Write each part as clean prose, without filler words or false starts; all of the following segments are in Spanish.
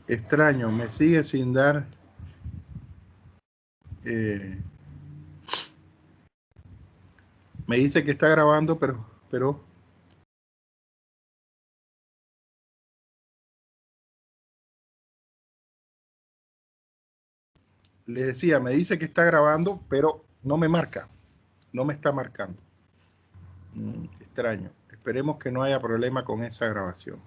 extraño, me sigue sin dar... me dice que está grabando, pero le decía, me dice que está grabando, pero no me marca, no me está marcando. Extraño. Esperemos que no haya problema con esa grabación.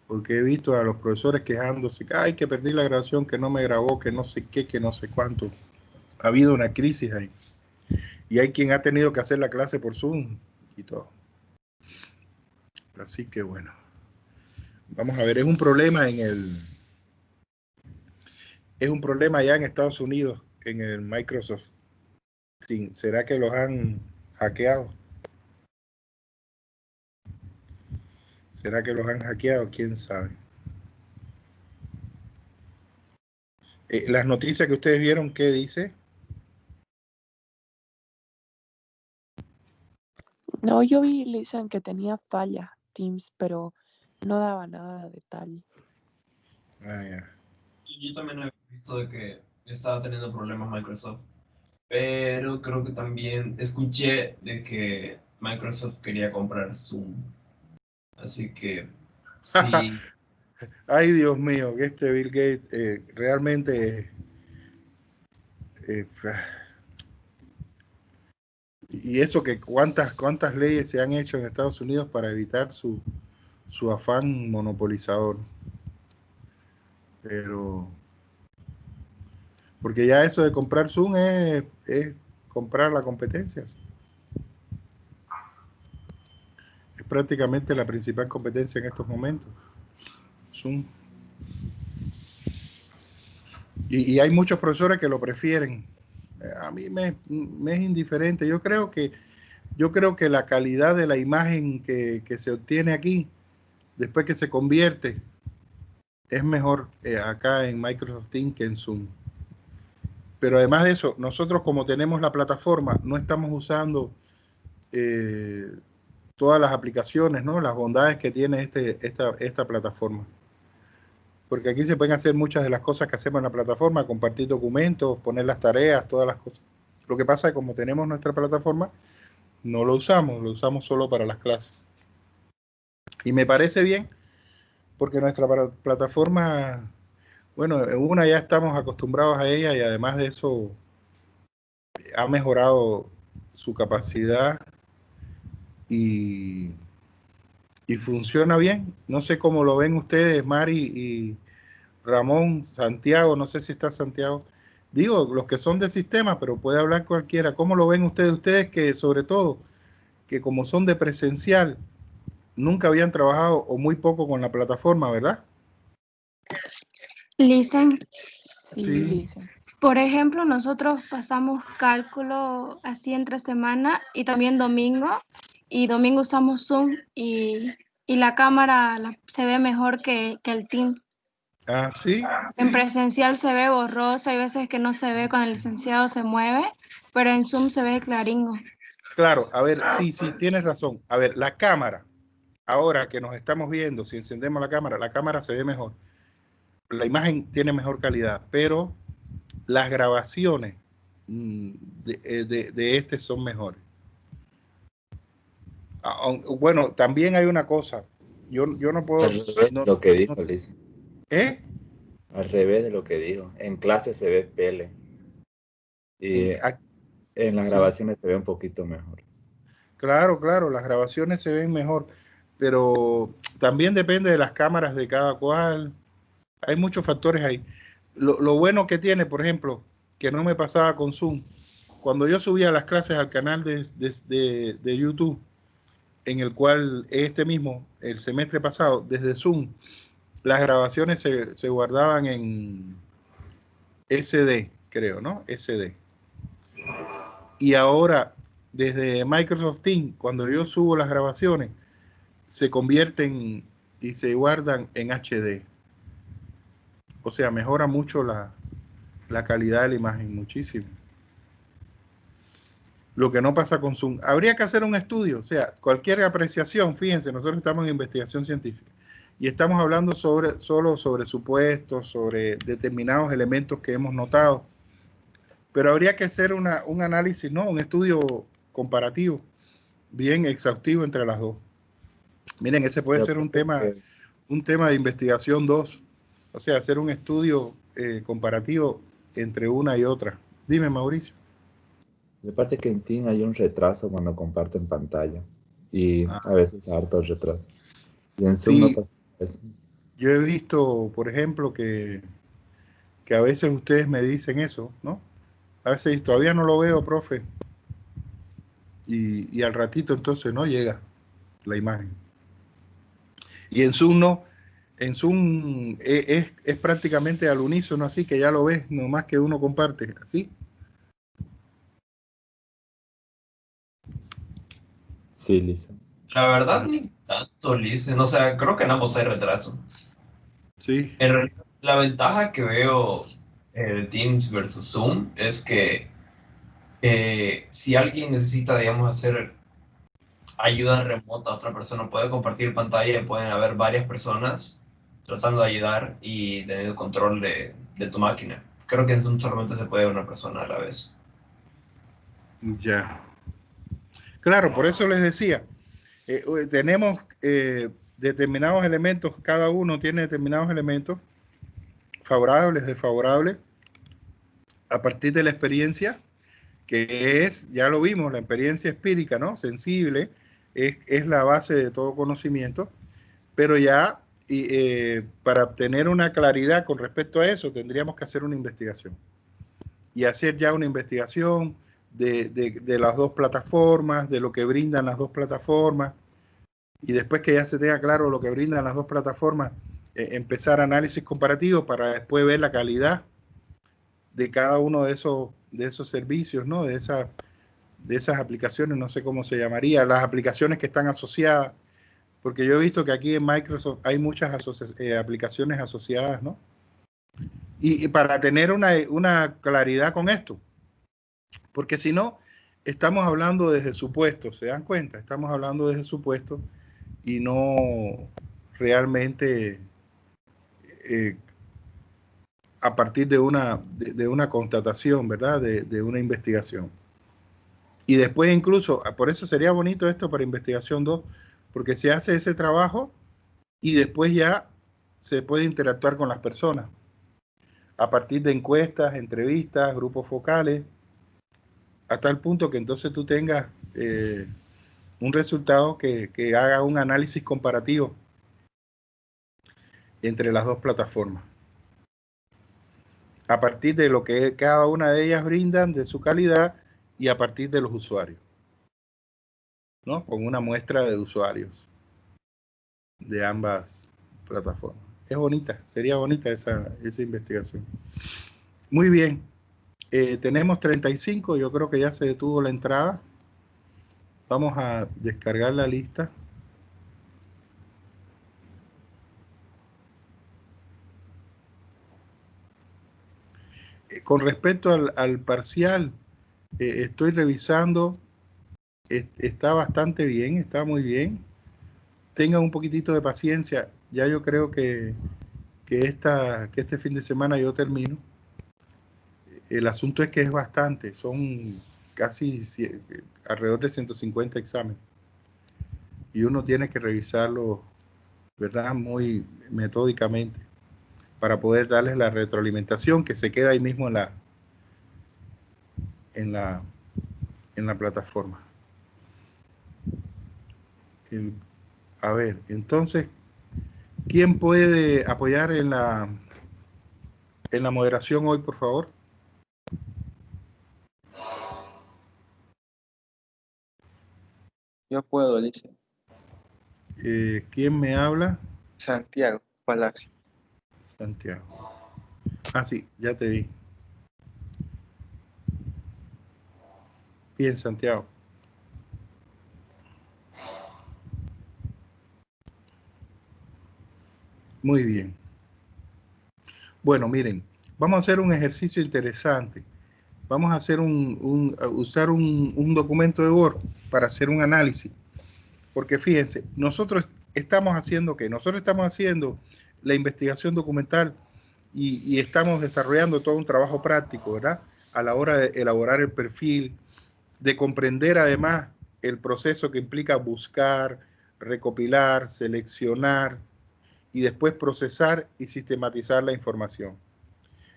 Porque he visto a los profesores quejándose, ay, que perdí la grabación, que no me grabó, que no sé qué, que no sé cuánto. Ha habido una crisis ahí. Y hay quien ha tenido que hacer la clase por Zoom y todo. Así que bueno. Vamos a ver, es un problema es un problema allá en Estados Unidos, en el Microsoft Teams. ¿Será que los han hackeado? ¿Será que los han hackeado? ¿Quién sabe? Las noticias que ustedes vieron, ¿qué dice? No, yo vi, Lizan, que tenía fallas Teams, pero no daba nada de detalle. Ah, ya. Yo también he visto de que estaba teniendo problemas Microsoft, pero creo que también escuché de que Microsoft quería comprar Zoom, así que sí. Ay, Dios mío, que este Bill Gates realmente... y eso que cuántas leyes se han hecho en Estados Unidos para evitar su afán monopolizador. Pero... porque ya eso de comprar Zoom es comprar la competencia. Es prácticamente la principal competencia en estos momentos. Zoom. Y hay muchos profesores que lo prefieren. A mí me es indiferente. Yo creo que la calidad de la imagen que se obtiene aquí, después que se convierte, es mejor acá en Microsoft Teams que en Zoom. Pero además de eso, nosotros como tenemos la plataforma, no estamos usando todas las aplicaciones, ¿no? Las bondades que tiene esta plataforma. Porque aquí se pueden hacer muchas de las cosas que hacemos en la plataforma, compartir documentos, poner las tareas, todas las cosas. Lo que pasa es que como tenemos nuestra plataforma, no lo usamos solo para las clases. Y me parece bien, porque nuestra plataforma, bueno, una ya estamos acostumbrados a ella y además de eso ha mejorado su capacidad y funciona bien. No sé cómo lo ven ustedes, Mari y Ramón, Santiago, no sé si está Santiago. Digo, los que son de sistema, pero puede hablar cualquiera. ¿Cómo lo ven ustedes? Ustedes que sobre todo, que como son de presencial, nunca habían trabajado o muy poco con la plataforma, ¿verdad? Listen, Sí, Sí. Lizan. por ejemplo, nosotros pasamos cálculo así entre semana y también domingo, y domingo usamos Zoom y la cámara se ve mejor que el Team. Ah, sí. En presencial se ve borroso, hay veces que no se ve cuando el licenciado se mueve, pero en Zoom se ve claringo. Claro, a ver, sí, tienes razón. A ver, la cámara, ahora que nos estamos viendo, si encendemos la cámara se ve mejor. La imagen tiene mejor calidad, pero las grabaciones de este son mejores. Bueno, también hay una cosa. Yo no puedo... Al revés de lo que dijo, Liz. ¿Eh? Al revés de lo que dijo. En clase se ve pele. Y en las sí, grabaciones se ve un poquito mejor. claro, las grabaciones se ven mejor, pero también depende de las cámaras de cada cual. Hay muchos factores ahí. Lo bueno que tiene, por ejemplo, que no me pasaba con Zoom, cuando yo subía las clases al canal de YouTube, en el cual el semestre pasado, desde Zoom, las grabaciones se guardaban en SD, creo, ¿no? SD. Y ahora, desde Microsoft Teams, cuando yo subo las grabaciones, se convierten y se guardan en HD. O sea, mejora mucho la calidad de la imagen, muchísimo. Lo que no pasa con Zoom. Habría que hacer un estudio, o sea, cualquier apreciación, fíjense, nosotros estamos en investigación científica. y estamos hablando solo sobre supuestos, sobre determinados elementos que hemos notado. Pero habría que hacer un análisis, ¿no? Un estudio comparativo, bien exhaustivo entre las dos. Miren, ese puede ser un tema de investigación 2. O sea, hacer un estudio comparativo entre una y otra. Dime, Mauricio. Y aparte que en Teams hay un retraso cuando comparten pantalla. Y a veces harto retraso. Y en Zoom no pasa eso. Yo he visto, por ejemplo, que a veces ustedes me dicen eso, ¿no? A veces todavía no lo veo, profe. Y al ratito entonces no llega la imagen. Y en Zoom no. En Zoom es prácticamente al unísono, así que ya lo ves, nomás que uno comparte, ¿así? Sí, Lisa. La verdad, ni tanto, Lisa. O sea, creo que en ambos hay retraso. Sí. En realidad, la ventaja que veo Teams versus Zoom es que si alguien necesita, digamos, hacer ayuda remota a otra persona, puede compartir pantalla y pueden haber varias personas tratando de ayudar y tener el control de tu máquina. Creo que en Zoom solamente se puede una persona a la vez. Ya. Claro, por eso les decía, tenemos determinados elementos, cada uno tiene determinados elementos, favorables, desfavorables, a partir de la experiencia, que es, ya lo vimos, la experiencia empírica, ¿no? Sensible, es la base de todo conocimiento, pero ya para obtener una claridad con respecto a eso, tendríamos que hacer una investigación. Y hacer ya una investigación de las dos plataformas, de lo que brindan las dos plataformas, y después que ya se tenga claro lo que brindan las dos plataformas, empezar análisis comparativo para después ver la calidad de cada uno de esos servicios, ¿no? De esas aplicaciones, no sé cómo se llamaría, las aplicaciones que están asociadas, porque yo he visto que aquí en Microsoft hay muchas aplicaciones asociadas, ¿no? Y para tener una claridad con esto, porque si no, estamos hablando desde supuestos, ¿se dan cuenta? Estamos hablando desde supuestos y no realmente a partir de una constatación, ¿verdad? De una investigación. Y después incluso, por eso sería bonito esto para investigación 2, porque se hace ese trabajo y después ya se puede interactuar con las personas a partir de encuestas, entrevistas, grupos focales, hasta el punto que entonces tú tengas un resultado que haga un análisis comparativo entre las dos plataformas, a partir de lo que cada una de ellas brindan, de su calidad y a partir de los usuarios, ¿no? Con una muestra de usuarios de ambas plataformas. Es bonita, sería bonita esa investigación. Muy bien, tenemos 35, yo creo que ya se detuvo la entrada. Vamos a descargar la lista. Con respecto al parcial, estoy revisando, está bastante bien, está muy bien. Tengan un poquitito de paciencia, ya yo creo que este fin de semana yo termino. El asunto es que es bastante, son casi alrededor de 150 exámenes. Y uno tiene que revisarlo, ¿verdad? Muy metódicamente para poder darles la retroalimentación que se queda ahí mismo en la plataforma. A ver, entonces, ¿quién puede apoyar en la moderación hoy, por favor? Yo puedo, Alicia. ¿Quién me habla? Santiago Palacio. Santiago. Ah, sí, ya te vi. Bien, Santiago. Muy bien. Bueno, miren, vamos a hacer un ejercicio interesante. Vamos a hacer usar un documento de Word para hacer un análisis. Porque fíjense, nosotros estamos haciendo qué? Nosotros estamos haciendo la investigación documental y estamos desarrollando todo un trabajo práctico, ¿verdad? A la hora de elaborar el perfil, de comprender además el proceso que implica buscar, recopilar, seleccionar y después procesar y sistematizar la información.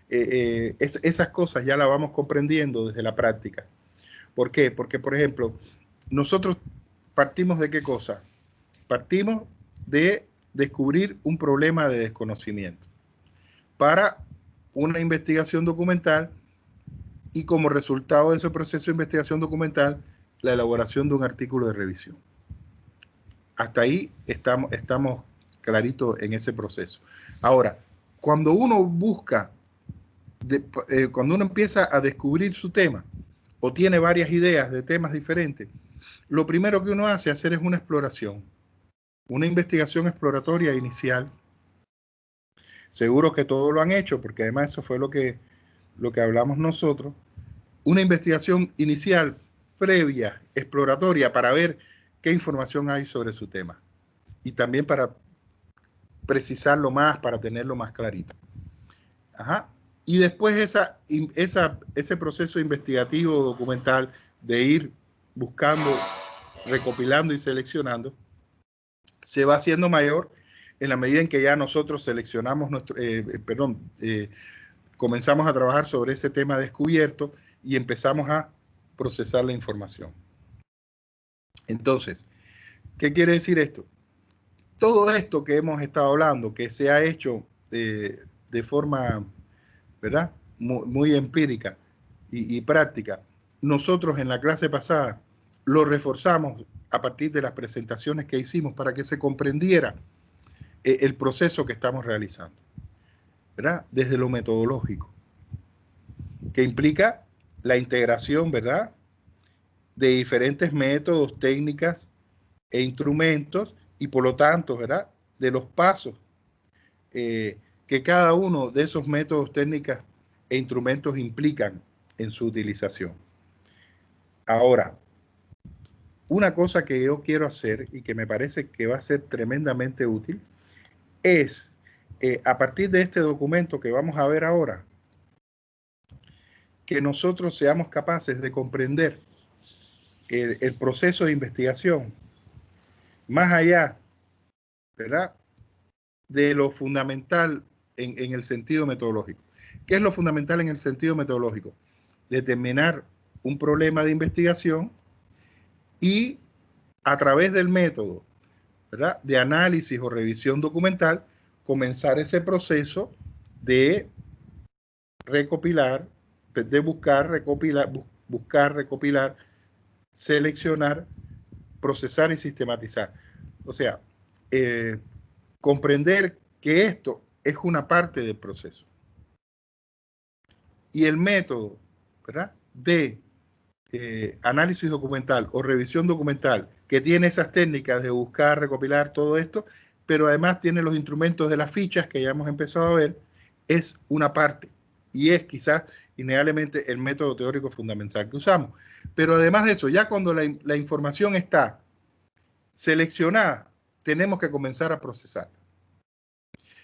Esas cosas ya las vamos comprendiendo desde la práctica. ¿Por qué? Porque, por ejemplo, nosotros partimos de qué cosa? Partimos de descubrir un problema de desconocimiento para una investigación documental y como resultado de ese proceso de investigación documental, la elaboración de un artículo de revisión. Hasta ahí estamos claritos en ese proceso. Ahora, cuando uno busca, cuando uno empieza a descubrir su tema o tiene varias ideas de temas diferentes, lo primero que uno hace hacer es una exploración, una investigación exploratoria inicial. Seguro que todos lo han hecho, porque además eso fue lo que hablamos nosotros. Una investigación inicial, previa, exploratoria, para ver qué información hay sobre su tema. Y también para precisarlo más, para tenerlo más clarito. Ajá. Y después ese proceso investigativo documental de ir buscando, recopilando y seleccionando, se va haciendo mayor en la medida en que ya nosotros seleccionamos comenzamos a trabajar sobre ese tema descubierto y empezamos a procesar la información. Entonces, ¿qué quiere decir esto? Todo esto que hemos estado hablando, que se ha hecho de forma, ¿verdad?, muy empírica y práctica, nosotros en la clase pasada lo reforzamos a partir de las presentaciones que hicimos para que se comprendiera el proceso que estamos realizando, ¿verdad?, desde lo metodológico, que implica la integración, ¿verdad?, de diferentes métodos, técnicas e instrumentos y por lo tanto, ¿verdad?, de los pasos que cada uno de esos métodos, técnicas e instrumentos implican en su utilización. Ahora, una cosa que yo quiero hacer y que me parece que va a ser tremendamente útil es, a partir de este documento que vamos a ver ahora, que nosotros seamos capaces de comprender el proceso de investigación más allá, ¿verdad?, de lo fundamental en el sentido metodológico. ¿Qué es lo fundamental en el sentido metodológico? Determinar un problema de investigación y a través del método, ¿verdad?, de análisis o revisión documental, comenzar ese proceso de recopilar, de buscar, recopilar, seleccionar, procesar y sistematizar. O sea, comprender que esto es una parte del proceso. Y el método, ¿verdad?, de análisis documental o revisión documental, que tiene esas técnicas de buscar, recopilar todo esto, pero además tiene los instrumentos de las fichas que ya hemos empezado a ver, es una parte. Y es quizás, innegablemente, el método teórico fundamental que usamos. Pero además de eso, ya cuando la información está seleccionada, tenemos que comenzar a procesar.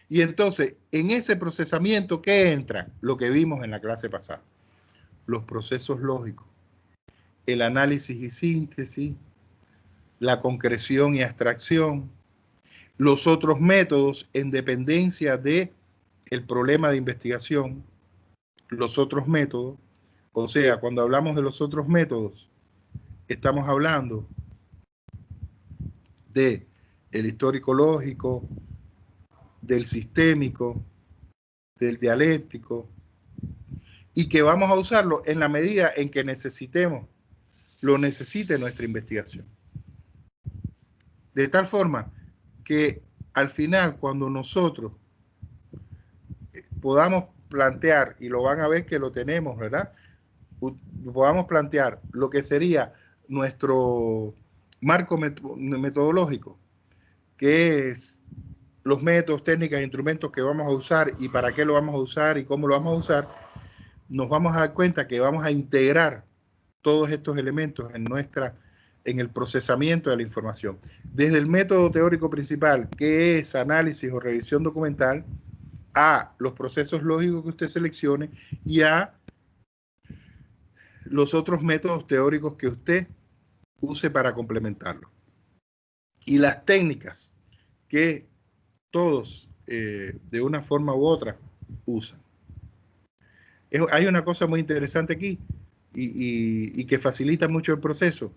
Y entonces, en ese procesamiento, ¿qué entra? Lo que vimos en la clase pasada. Los procesos lógicos, el análisis y síntesis, la concreción y abstracción, los otros métodos en dependencia del problema de investigación, los otros métodos. O sea, cuando hablamos de los otros métodos, estamos hablando de el histórico lógico, del sistémico, del dialéctico, y que vamos a usarlo en la medida en que lo necesite nuestra investigación. De tal forma que al final, cuando nosotros podamos plantear, y lo van a ver que lo tenemos, ¿verdad?, podamos plantear lo que sería nuestro marco metodológico, que es los métodos, técnicas e instrumentos que vamos a usar y para qué lo vamos a usar y cómo lo vamos a usar, nos vamos a dar cuenta que vamos a integrar todos estos elementos en nuestra en el procesamiento de la información. Desde el método teórico principal, que es análisis o revisión documental, a los procesos lógicos que usted seleccione y a los otros métodos teóricos que usted use para complementarlo. Y las técnicas que todos, de una forma u otra, usan. Hay una cosa muy interesante aquí y que facilita mucho el proceso,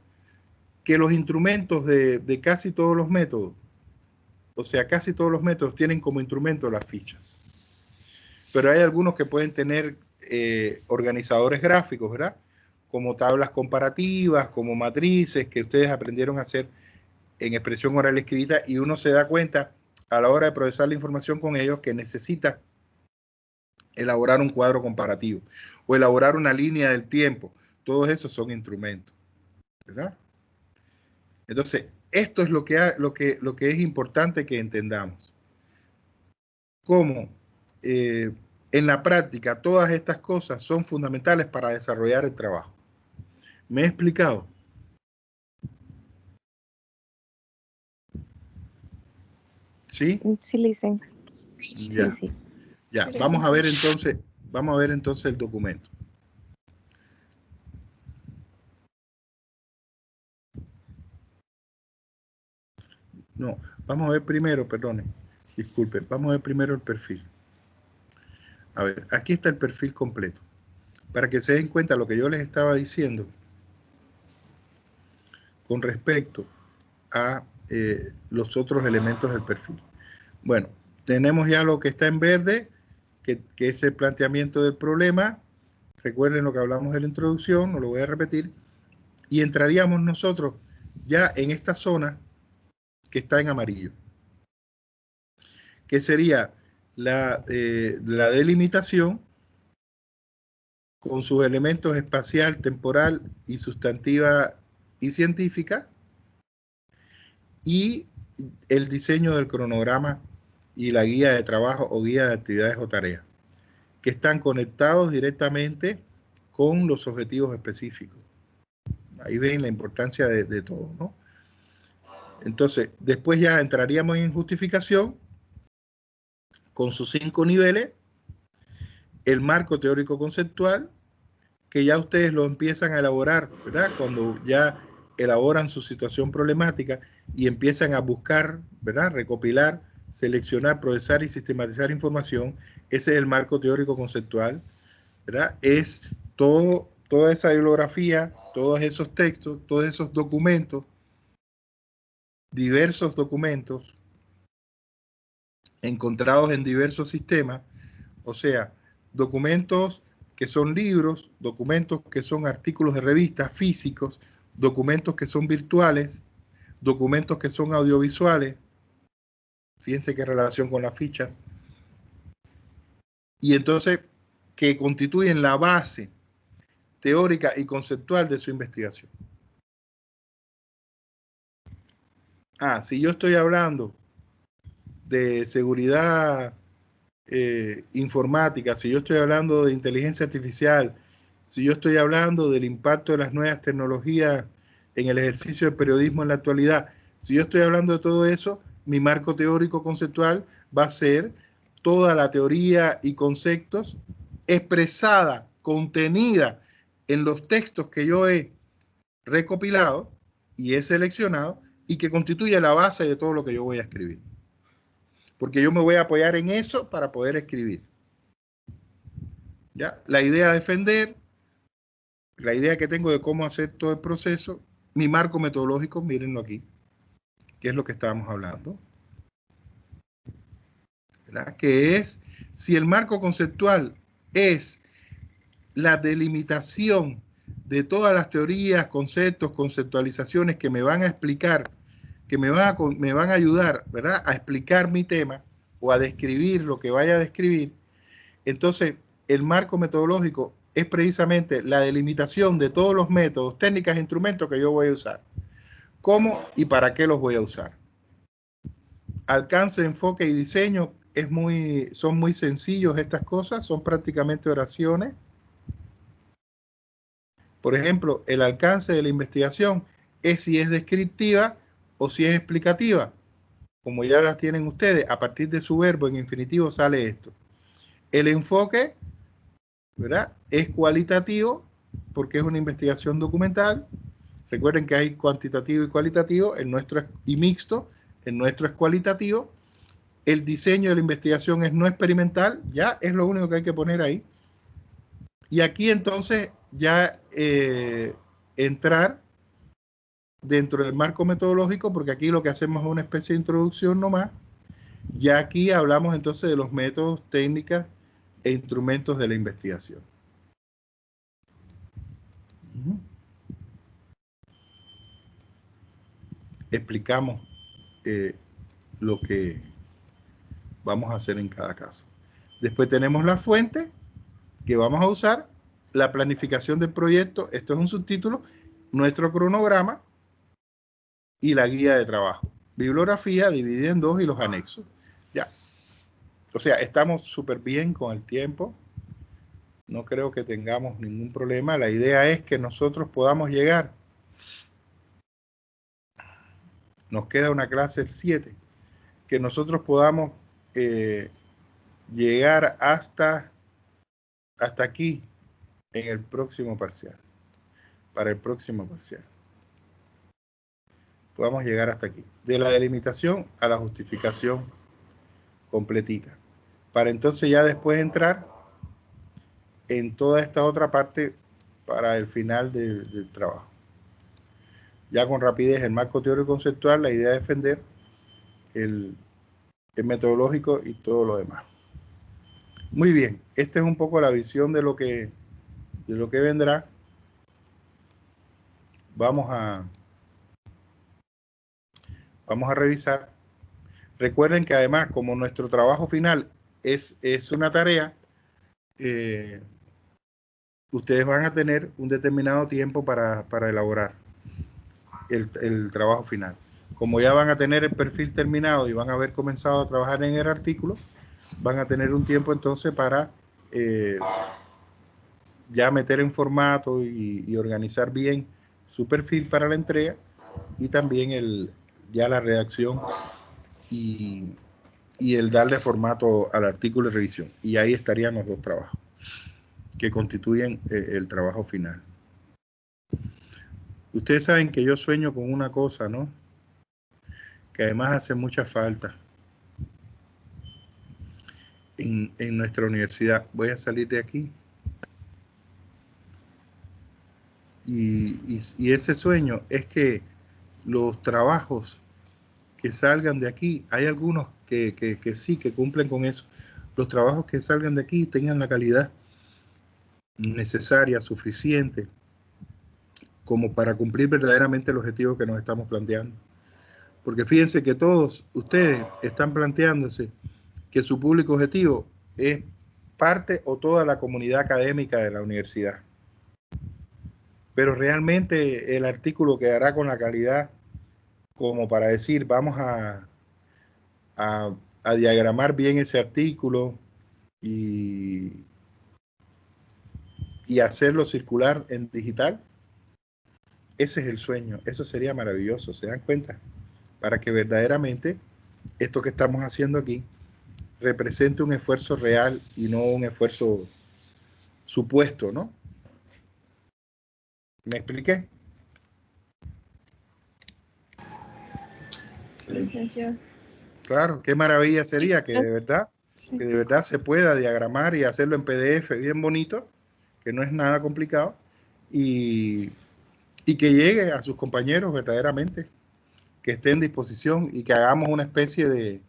que los instrumentos de casi todos los métodos, o sea, casi todos los métodos tienen como instrumento las fichas. Pero hay algunos que pueden tener organizadores gráficos, ¿verdad? Como tablas comparativas, como matrices que ustedes aprendieron a hacer en expresión oral escrita, y uno se da cuenta a la hora de procesar la información con ellos que necesita elaborar un cuadro comparativo o elaborar una línea del tiempo. Todos esos son instrumentos, ¿verdad? Entonces, esto es lo que es importante que entendamos. Cómo en la práctica todas estas cosas son fundamentales para desarrollar el trabajo. ¿Me he explicado? ¿Sí? Sí, Licen. Ya. Sí. Ya, Sí, vamos a ver entonces el documento. No, vamos a ver primero, perdone, disculpe, vamos a ver primero el perfil. A ver, aquí está el perfil completo. Para que se den cuenta lo que yo les estaba diciendo con respecto a los otros elementos del perfil. Bueno, tenemos ya lo que está en verde, que es el planteamiento del problema. Recuerden lo que hablamos de la introducción, no lo voy a repetir. Y entraríamos nosotros ya en esta zona que está en amarillo, que sería la delimitación con sus elementos espacial, temporal y sustantiva y científica, y el diseño del cronograma y la guía de trabajo o guía de actividades o tareas, que están conectados directamente con los objetivos específicos. Ahí ven la importancia de todo, ¿no? Entonces, después ya entraríamos en justificación con sus 5 niveles, el marco teórico conceptual, que ya ustedes lo empiezan a elaborar, ¿verdad? Cuando ya elaboran su situación problemática y empiezan a buscar, ¿verdad? Recopilar, seleccionar, procesar y sistematizar información. Ese es el marco teórico conceptual, ¿verdad? Es toda esa bibliografía, todos esos textos, todos esos documentos, diversos documentos encontrados en diversos sistemas, o sea, documentos que son libros, documentos que son artículos de revistas físicos, documentos que son virtuales, documentos que son audiovisuales, fíjense qué relación con las fichas, y entonces que constituyen la base teórica y conceptual de su investigación. Si yo estoy hablando de seguridad informática, si yo estoy hablando de inteligencia artificial, si yo estoy hablando del impacto de las nuevas tecnologías en el ejercicio del periodismo en la actualidad, si yo estoy hablando de todo eso, mi marco teórico conceptual va a ser toda la teoría y conceptos expresada, contenida en los textos que yo he recopilado y he seleccionado y que constituye la base de todo lo que yo voy a escribir. Porque yo me voy a apoyar en eso para poder escribir. ¿Ya? La idea a defender, la idea que tengo de cómo hacer todo el proceso, mi marco metodológico, mírenlo aquí, que es lo que estábamos hablando. ¿Verdad? Que es, si el marco conceptual es la delimitación de todas las teorías, conceptos, conceptualizaciones que me van a explicar, que me van a ayudar, ¿verdad?, a explicar mi tema o a describir lo que vaya a describir, entonces el marco metodológico es precisamente la delimitación de todos los métodos, técnicas e instrumentos que yo voy a usar. ¿Cómo y para qué los voy a usar? Alcance, enfoque y diseño son muy sencillos estas cosas, son prácticamente oraciones. Por ejemplo, el alcance de la investigación es si es descriptiva o si es explicativa. Como ya las tienen ustedes, a partir de su verbo en infinitivo sale esto. El enfoque, ¿verdad?, es cualitativo porque es una investigación documental. Recuerden que hay cuantitativo y cualitativo, el nuestro es, y mixto, el nuestro es cualitativo. El diseño de la investigación es no experimental, ya es lo único que hay que poner ahí. Y aquí entonces ya entrar dentro del marco metodológico, porque aquí lo que hacemos es una especie de introducción nomás. Ya aquí hablamos entonces de los métodos, técnicas e instrumentos de la investigación. Explicamos lo que vamos a hacer en cada caso. Después tenemos la fuente que vamos a usar, la planificación del proyecto, esto es un subtítulo, nuestro cronograma y la guía de trabajo. Bibliografía dividida en dos y los anexos. Ya. O sea, estamos súper bien con el tiempo. No creo que tengamos ningún problema. La idea es que nosotros podamos llegar. Nos queda una clase el 7. Que nosotros podamos llegar hasta aquí en el próximo parcial. Para el próximo parcial. Podamos llegar hasta aquí. De la delimitación a la justificación completita. Para entonces ya después entrar en toda esta otra parte para el final del trabajo. Ya con rapidez, el marco teórico conceptual, la idea de defender, el metodológico y todo lo demás. Muy bien, esta es un poco la visión de lo que vendrá. Vamos a revisar. Recuerden que además, como nuestro trabajo final es una tarea, ustedes van a tener un determinado tiempo para elaborar el trabajo final. Como ya van a tener el perfil terminado y van a haber comenzado a trabajar en el artículo, van a tener un tiempo entonces para ya meter en formato y organizar bien su perfil para la entrega y también ya la redacción y el darle formato al artículo de revisión. Y ahí estarían los dos trabajos que constituyen el trabajo final. Ustedes saben que yo sueño con una cosa, ¿no? Que además hace mucha falta en nuestra universidad. Voy a salir de aquí. Y ese sueño es que los trabajos que salgan de aquí, hay algunos que sí, que cumplen con eso. Los trabajos que salgan de aquí tengan la calidad necesaria, suficiente, como para cumplir verdaderamente el objetivo que nos estamos planteando. Porque fíjense que todos ustedes están planteándose que su público objetivo es parte o toda la comunidad académica de la universidad. Pero realmente el artículo quedará con la calidad como para decir, vamos a diagramar bien ese artículo y hacerlo circular en digital. Ese es el sueño, eso sería maravilloso, ¿se dan cuenta? Para que verdaderamente esto que estamos haciendo aquí represente un esfuerzo real y no un esfuerzo supuesto, ¿no? ¿Me expliqué? Sí, licenciado. Claro, qué maravilla sería que de verdad, Sí. que de verdad se pueda diagramar y hacerlo en PDF bien bonito, que no es nada complicado, y que llegue a sus compañeros verdaderamente, que esté en disposición y que hagamos una especie de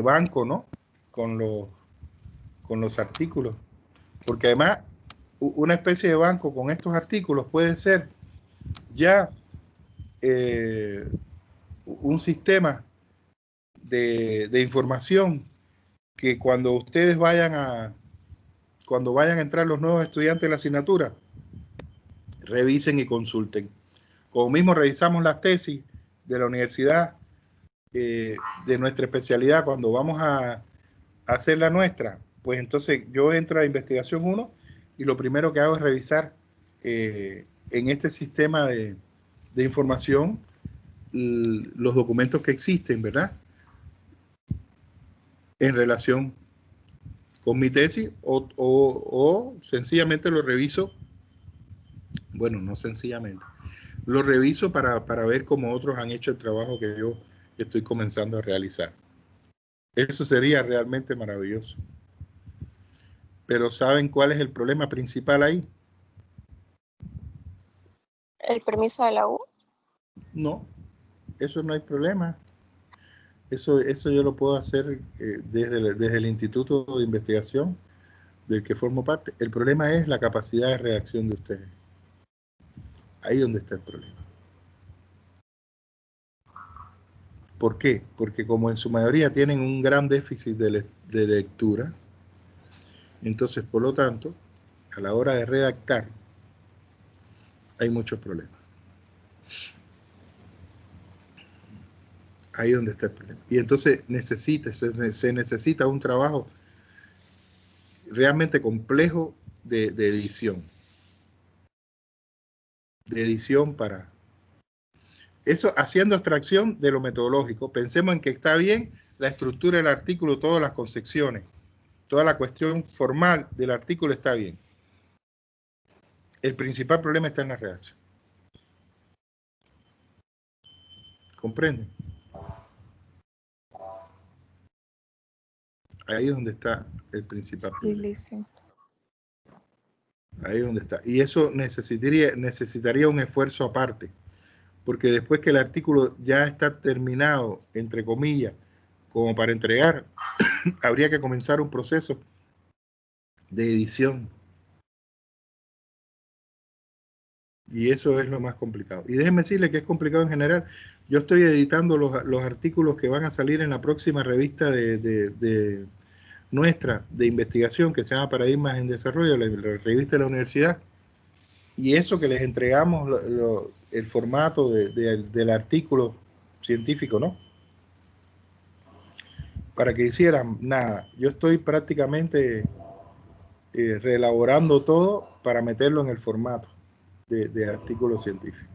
banco, ¿no? Con los artículos. Porque además, una especie de banco con estos artículos puede ser ya un sistema de información que cuando ustedes vayan a entrar los nuevos estudiantes de la asignatura, revisen y consulten. Como mismo revisamos las tesis de la universidad, de nuestra especialidad, cuando vamos a hacer la nuestra, pues entonces yo entro a investigación 1 y lo primero que hago es revisar en este sistema de información los documentos que existen, ¿verdad? En relación con mi tesis o sencillamente lo reviso, bueno, no sencillamente, lo reviso para ver cómo otros han hecho el trabajo que yo estoy comenzando a realizar. Eso sería realmente maravilloso. Pero ¿saben cuál es el problema principal ahí? ¿El permiso de la U? No, eso no hay problema. Eso yo lo puedo hacer desde el Instituto de Investigación del que formo parte. El problema es la capacidad de reacción de ustedes. Ahí es donde está el problema. ¿Por qué? Porque como en su mayoría tienen un gran déficit de lectura, entonces, por lo tanto, a la hora de redactar, hay muchos problemas. Ahí es donde está el problema. Y entonces se necesita un trabajo realmente complejo de edición. De edición para... Eso haciendo abstracción de lo metodológico. Pensemos en que está bien la estructura del artículo, todas las concepciones, toda la cuestión formal del artículo está bien. El principal problema está en la redacción. ¿Comprenden? Ahí es donde está el principal problema. Sí. Ahí es donde está. Y eso necesitaría un esfuerzo aparte. Porque después que el artículo ya está terminado, entre comillas, como para entregar, habría que comenzar un proceso de edición. Y eso es lo más complicado. Y déjenme decirle que es complicado en general. Yo estoy editando los artículos que van a salir en la próxima revista de nuestra de investigación que se llama Paradigmas en Desarrollo, la revista de la universidad. Y eso que les entregamos, el formato del artículo científico, ¿no? Para que hicieran nada. Yo estoy prácticamente reelaborando todo para meterlo en el formato de artículo científico.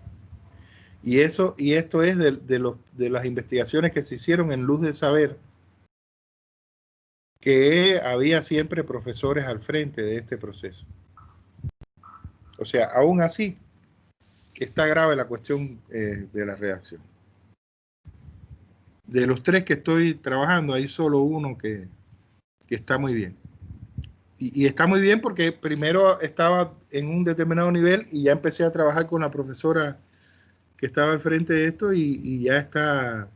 Y esto es de las investigaciones que se hicieron en Luz de Saber, que había siempre profesores al frente de este proceso. O sea, aún así, está grave la cuestión de la redacción. De los 3 que estoy trabajando, hay solo uno que está muy bien. Y está muy bien porque primero estaba en un determinado nivel y ya empecé a trabajar con la profesora que estaba al frente de esto y ya está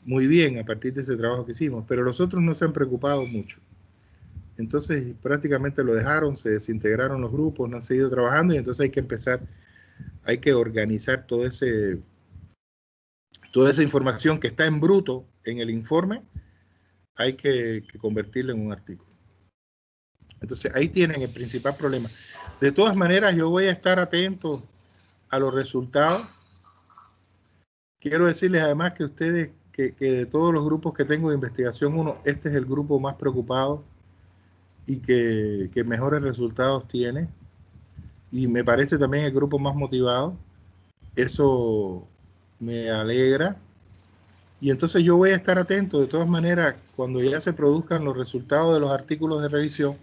muy bien a partir de ese trabajo que hicimos. Pero los otros no se han preocupado mucho. Entonces prácticamente lo dejaron, se desintegraron los grupos, no han seguido trabajando y entonces hay que empezar, hay que organizar toda esa información que está en bruto en el informe, hay que convertirla en un artículo. Entonces ahí tienen el principal problema. De todas maneras, yo voy a estar atento a los resultados. Quiero decirles además que ustedes, que de todos los grupos que tengo de investigación 1, este es el grupo más preocupado y que mejores resultados tiene. Y me parece también el grupo más motivado. Eso me alegra. Y entonces yo voy a estar atento, de todas maneras, cuando ya se produzcan los resultados de los artículos de revisión,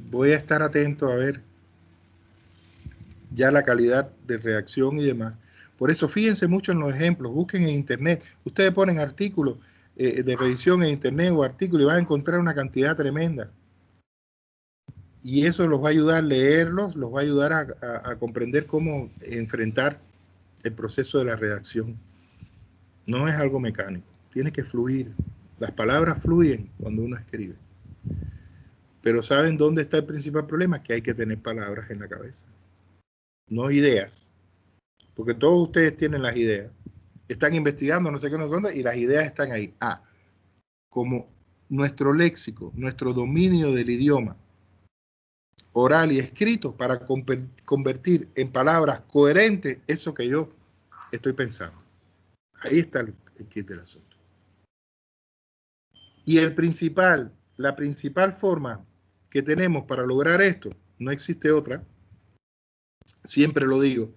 voy a estar atento a ver ya la calidad de reacción y demás. Por eso fíjense mucho en los ejemplos, busquen en internet. Ustedes ponen artículos de revisión en internet o artículos y van a encontrar una cantidad tremenda. Y eso los va a ayudar a leerlos, los va a ayudar a comprender cómo enfrentar el proceso de la redacción. No es algo mecánico, tiene que fluir. Las palabras fluyen cuando uno escribe. Pero ¿saben dónde está el principal problema? Que hay que tener palabras en la cabeza, no ideas. Porque todos ustedes tienen las ideas. Están investigando, no sé qué, no sé dónde, y las ideas están ahí. Como nuestro léxico, nuestro dominio del idioma, oral y escrito, para convertir en palabras coherentes eso que yo estoy pensando. Ahí está el kit del asunto. Y la principal forma que tenemos para lograr esto, no existe otra, siempre lo digo,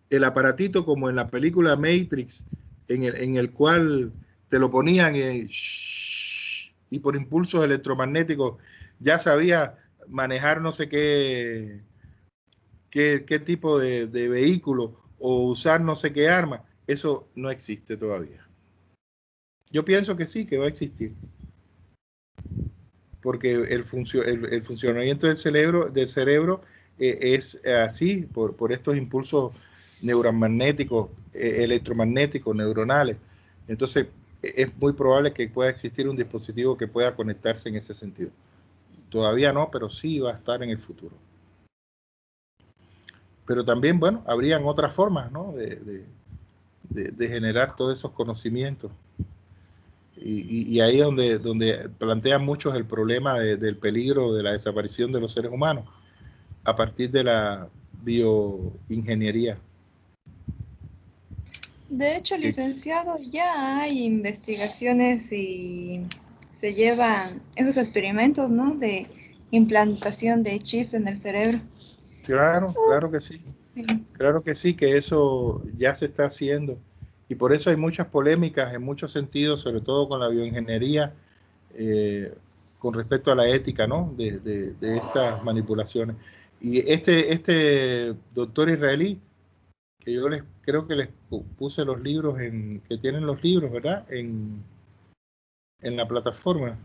el aparatito como en la película Matrix, en el cual te lo ponían y por impulsos electromagnéticos ya sabía manejar no sé qué tipo de vehículo o usar no sé qué arma. Eso no existe todavía. Yo pienso que sí, que va a existir. Porque el funcionamiento del cerebro es así, por estos impulsos neuromagnéticos, electromagnéticos, neuronales. Entonces, es muy probable que pueda existir un dispositivo que pueda conectarse en ese sentido. Todavía no, pero sí va a estar en el futuro. Pero también, bueno, habrían otras formas, ¿no? de generar todos esos conocimientos. Y ahí es donde plantean muchos el problema del peligro de la desaparición de los seres humanos a partir de la bioingeniería. De hecho, licenciado, ya hay investigaciones y se llevan esos experimentos, ¿no? De implantación de chips en el cerebro. Claro, claro que sí. Sí. Claro que sí, que eso ya se está haciendo. Y por eso hay muchas polémicas en muchos sentidos, sobre todo con la bioingeniería, con respecto a la ética, ¿no? de estas manipulaciones. Y este doctor israelí, que yo creo que les puse los libros que tienen los libros, ¿verdad? En la plataforma,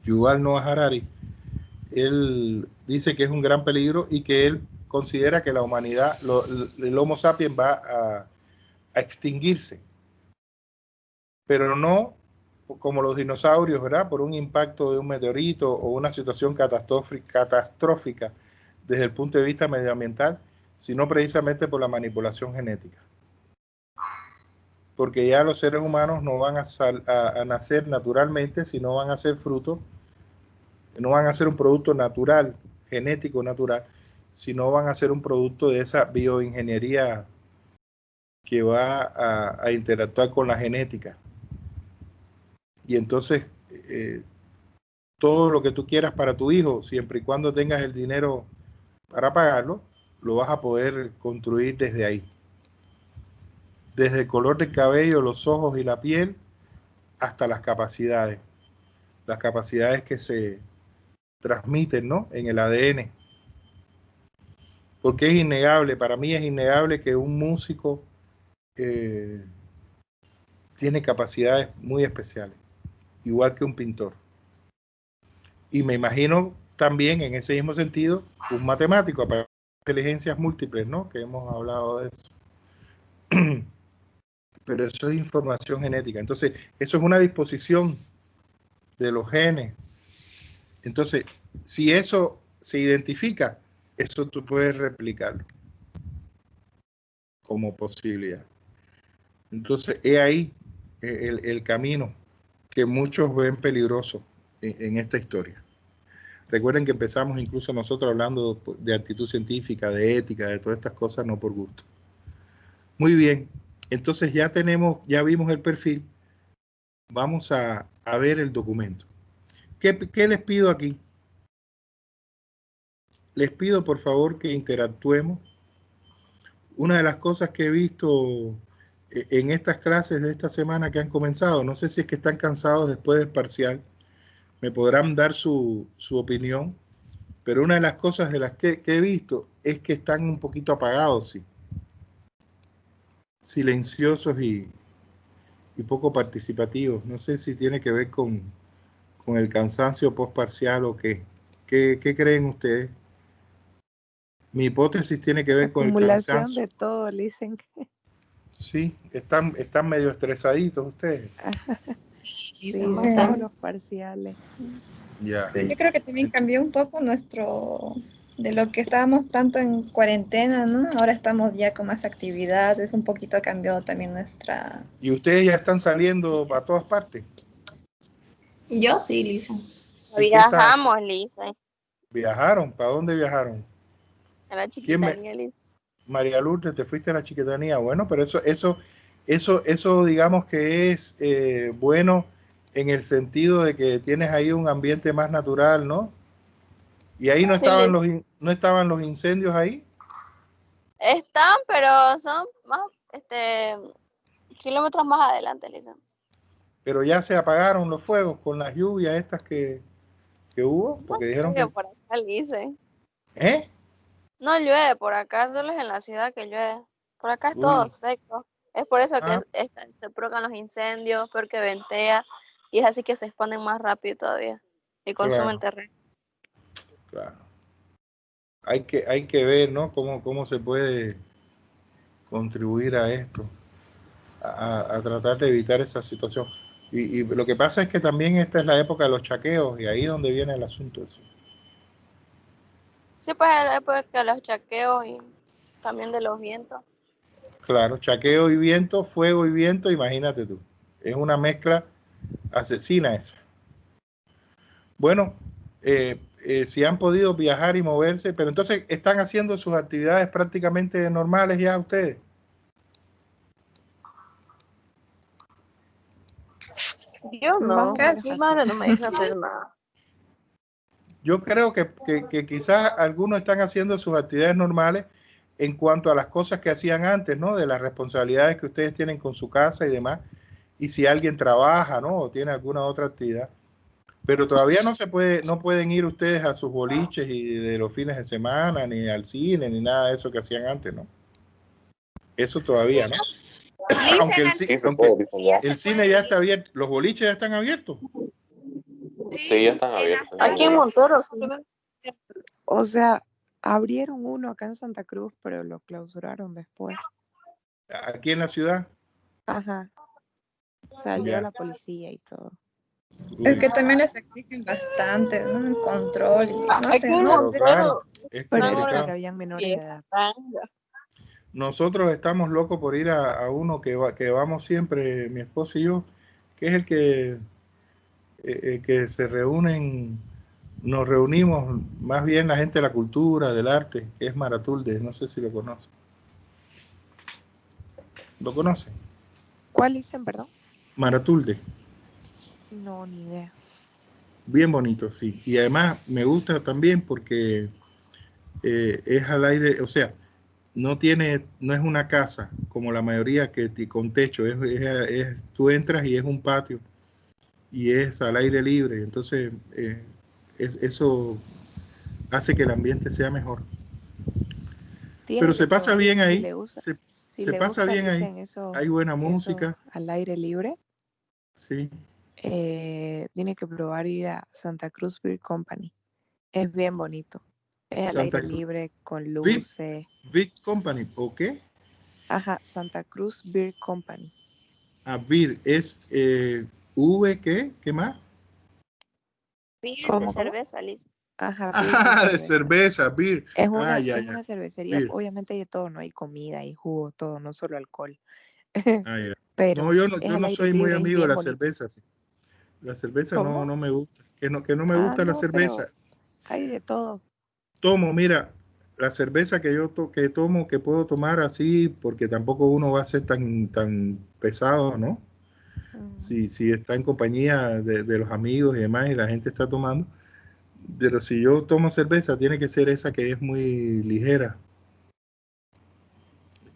Yuval Noah Harari, él dice que es un gran peligro y que él considera que la humanidad, el Homo sapiens va a extinguirse, pero no como los dinosaurios, ¿verdad? Por un impacto de un meteorito o una situación catastrófica desde el punto de vista medioambiental, sino precisamente por la manipulación genética. Porque ya los seres humanos no van a nacer naturalmente, sino van a ser fruto, no van a ser un producto natural, genético natural, sino van a ser un producto de esa bioingeniería que va a interactuar con la genética. Y entonces, todo lo que tú quieras para tu hijo, siempre y cuando tengas el dinero para pagarlo, lo vas a poder construir desde ahí. Desde el color del cabello, los ojos y la piel, hasta las capacidades. Las capacidades que se transmiten, ¿no? En el ADN. Porque es innegable, para mí es innegable que un músico tiene capacidades muy especiales, igual que un pintor. Y me imagino también en ese mismo sentido un matemático, para inteligencias múltiples, ¿no? Que hemos hablado de eso. Pero eso es información genética. Entonces, eso es una disposición de los genes. Entonces, si eso se identifica, eso tú puedes replicarlo como posibilidad. Entonces, es ahí el camino que muchos ven peligroso en esta historia. Recuerden que empezamos incluso nosotros hablando de actitud científica, de ética, de todas estas cosas, no por gusto. Muy bien, entonces ya vimos el perfil. Vamos a ver el documento. ¿Qué les pido aquí? Les pido por favor que interactuemos. Una de las cosas que he visto en estas clases de esta semana que han comenzado, no sé si es que están cansados después del parcial, me podrán dar su opinión, pero una de las cosas de las que he visto es que están un poquito apagados, sí, silenciosos y poco participativos. No sé si tiene que ver con el cansancio postparcial o qué. ¿Qué creen ustedes? Mi hipótesis tiene que ver con el cansancio. De todo, dicen. Sí, están medio estresaditos ustedes. Sí, todos los parciales. Ya. Yo creo que también cambió un poco de lo que estábamos tanto en cuarentena, ¿no? Ahora estamos ya con más actividades, un poquito cambió también nuestra... ¿Y ustedes ya están saliendo a todas partes? Yo sí, Lisa. Viajamos, Lisa. ¿Viajaron? ¿Para dónde viajaron? A la Chiquitanía, Lisa. María Lourdes, te fuiste a la Chiquitanía. Bueno, pero eso digamos que es bueno en el sentido de que tienes ahí un ambiente más natural, ¿no? Y ahí no estaban los incendios ahí. Están, pero son más, kilómetros más adelante, Lisa. Pero ya se apagaron los fuegos con las lluvias estas que hubo, porque dijeron que... Por acá, Lisa. ¿Eh? No llueve por acá, solo es en la ciudad que llueve. Por acá es todo seco. Es por eso que se provocan los incendios, porque ventea, y es así que se expanden más rápido todavía y consumen terreno. Claro. Hay que ver, ¿no? Cómo se puede contribuir a esto, a tratar de evitar esa situación. Y lo que pasa es que también esta es la época de los chaqueos, y ahí es donde viene el asunto. Eso. Sí, pues es la época de los chaqueos y también de los vientos. Claro, chaqueo y viento, fuego y viento, imagínate tú. Es una mezcla asesina esa. Bueno, si han podido viajar y moverse, pero entonces están haciendo sus actividades prácticamente normales ya ustedes. Yo no, mi madre no me deja hacer nada. Yo creo que quizás algunos están haciendo sus actividades normales en cuanto a las cosas que hacían antes, ¿no? De las responsabilidades que ustedes tienen con su casa y demás. Y si alguien trabaja, ¿no? O tiene alguna otra actividad. Pero todavía no pueden ir ustedes a sus boliches y de los fines de semana, ni al cine, ni nada de eso que hacían antes, ¿no? Eso todavía, ¿no? Aunque el cine ya está abierto, los boliches ya están abiertos. Sí, ya están abiertos. Aquí en Montoro, sí. O sea, abrieron uno acá en Santa Cruz, pero lo clausuraron después. Aquí en la ciudad. Ajá. Salió la policía y todo. Es que también les exigen bastante, ¿no? Un control y no sé, ¿no? Claro, es complicado. Que habían menores de edad. Nosotros estamos locos por ir a uno que vamos siempre, mi esposo y yo, que es el que se reúnen, nos reunimos más bien la gente de la cultura, del arte, que es Maratulde, no sé si lo conocen. ¿Lo conocen? ¿Cuál dicen, perdón? Maratulde. No, ni idea. Bien bonito, sí. Y además me gusta también porque es al aire, o sea, no es una casa como la mayoría con techo, tú entras y es un patio y es al aire libre, entonces eso hace que el ambiente sea mejor. Pero se pasa bien ahí, se pasa bien ahí, hay buena música. Al aire libre. Sí. Tiene que probar ir a Santa Cruz Beer Company. Es bien bonito. Es al aire libre, con luces. Beer Company, ¿o qué? Ajá, Santa Cruz Beer Company. Beer es V, ¿qué? ¿Qué más? Beer de cerveza, Lisa. Ajá, de cerveza, beer. Es una cervecería, beer. Obviamente hay de todo, no hay comida, hay jugo, todo, no solo alcohol. Pero no, yo no soy muy amigo de la cerveza. Sí. La cerveza no me gusta. Que no me gusta la cerveza. Hay de todo. Mira, la cerveza que yo tomo, que puedo tomar así, porque tampoco uno va a ser tan pesado, ¿no? Si está en compañía de los amigos y demás y la gente está tomando. Pero si yo tomo cerveza, tiene que ser esa que es muy ligera.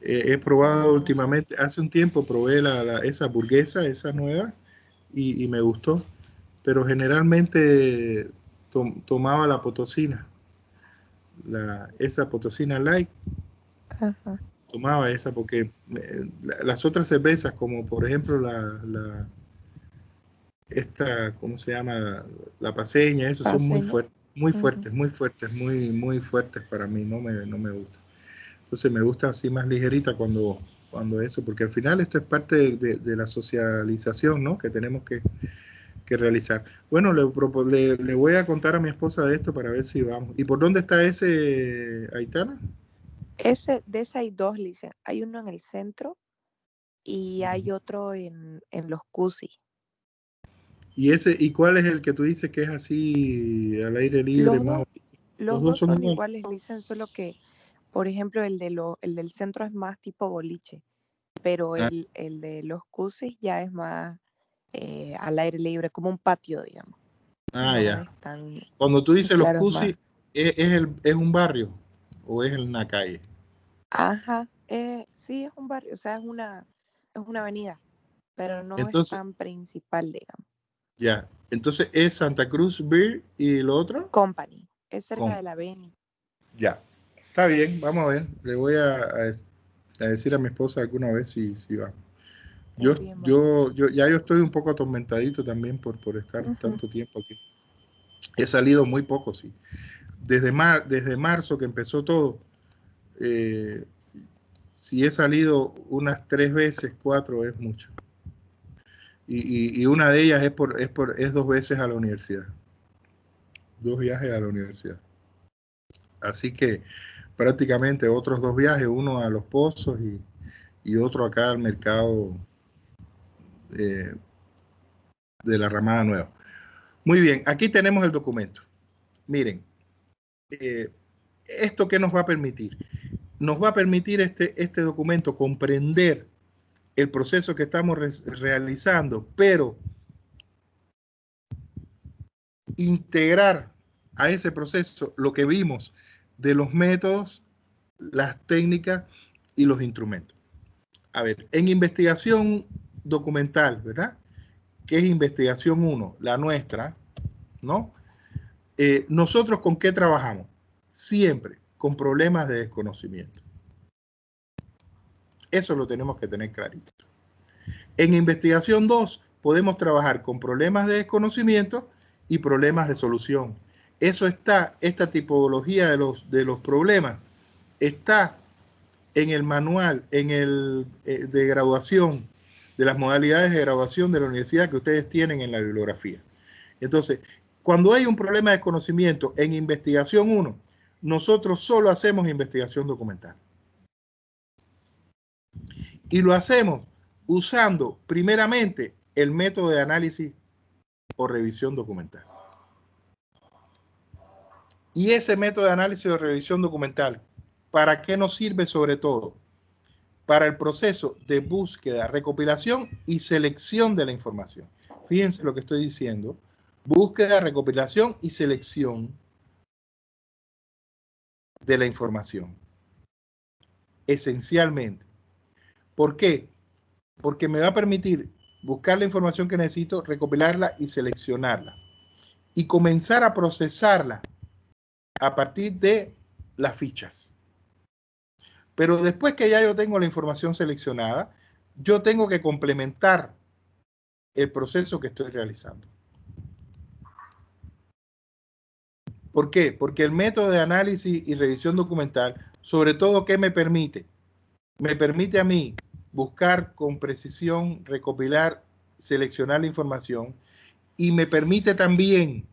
He probado últimamente, hace un tiempo probé esa burguesa, esa nueva, y me gustó. Pero generalmente tomaba la potosina, esa potosina light. Ajá. Tomaba esa porque las otras cervezas, como por ejemplo ¿cómo se llama? La paceña, esos son muy fuertes, muy fuertes para mí, no me gusta. Entonces me gusta así más ligerita cuando eso, porque al final esto es parte de la socialización, ¿no? Que tenemos que realizar. Bueno, le voy a contar a mi esposa de esto para ver si vamos. ¿Y por dónde está ese, Aitana? De ese hay dos, Lisa. Hay uno en el centro y hay otro en los CUSI. ¿Y cuál es el que tú dices que es así al aire libre? Los dos son iguales, Lisa, solo que, por ejemplo, el del centro es más tipo boliche, pero el de los CUSI ya es más al aire libre, como un patio, digamos. Ya. Cuando tú dices los CUSI, ¿es un barrio o es en una calle? Ajá, sí, es un barrio, o sea, es una avenida, pero no es Entonces, tan principal, digamos. ya. Entonces es Santa Cruz Beer y lo otro. Company, es cerca Com- de la Beni. Ya. Está bien, vamos a ver. Le voy a decir a mi esposa alguna vez si va. Es bien bonito. Ya yo estoy un poco atormentadito también por estar Ujú. tanto tiempo aquí. He salido muy poco, sí. Desde marzo que empezó todo, si he salido unas 3 veces, 4 es mucho. Y una de ellas es 2 veces a la universidad. 2 viajes a la universidad. Así que prácticamente otros 2 viajes, uno a Los Pozos y otro acá al mercado de la Ramada Nueva. Muy bien, aquí tenemos el documento. Miren, ¿esto qué nos va a permitir? Nos va a permitir este documento comprender el proceso que estamos realizando, pero integrar a ese proceso lo que vimos de los métodos, las técnicas y los instrumentos. A ver, en investigación documental, ¿verdad? Que es investigación 1, la nuestra, ¿no? ¿Nosotros con qué trabajamos? Siempre con problemas de desconocimiento. Eso lo tenemos que tener clarito. En investigación 2 podemos trabajar con problemas de desconocimiento y problemas de solución. Eso está, esta tipología de los problemas está en el manual, de graduación, de las modalidades de graduación de la universidad que ustedes tienen en la bibliografía. Entonces, cuando hay un problema de conocimiento en investigación 1, nosotros solo hacemos investigación documental. Y lo hacemos usando primeramente el método de análisis o revisión documental. Y ese método de análisis o revisión documental, ¿para qué nos sirve sobre todo? Para el proceso de búsqueda, recopilación y selección de la información. Fíjense lo que estoy diciendo. Búsqueda, recopilación y selección de la información. Esencialmente. ¿Por qué? Porque me va a permitir buscar la información que necesito, recopilarla y seleccionarla. Y comenzar a procesarla a partir de las fichas. Pero después que ya yo tengo la información seleccionada, yo tengo que complementar el proceso que estoy realizando. ¿Por qué? Porque el método de análisis y revisión documental, sobre todo, ¿qué me permite? Me permite a mí buscar con precisión, recopilar, seleccionar la información y me permite también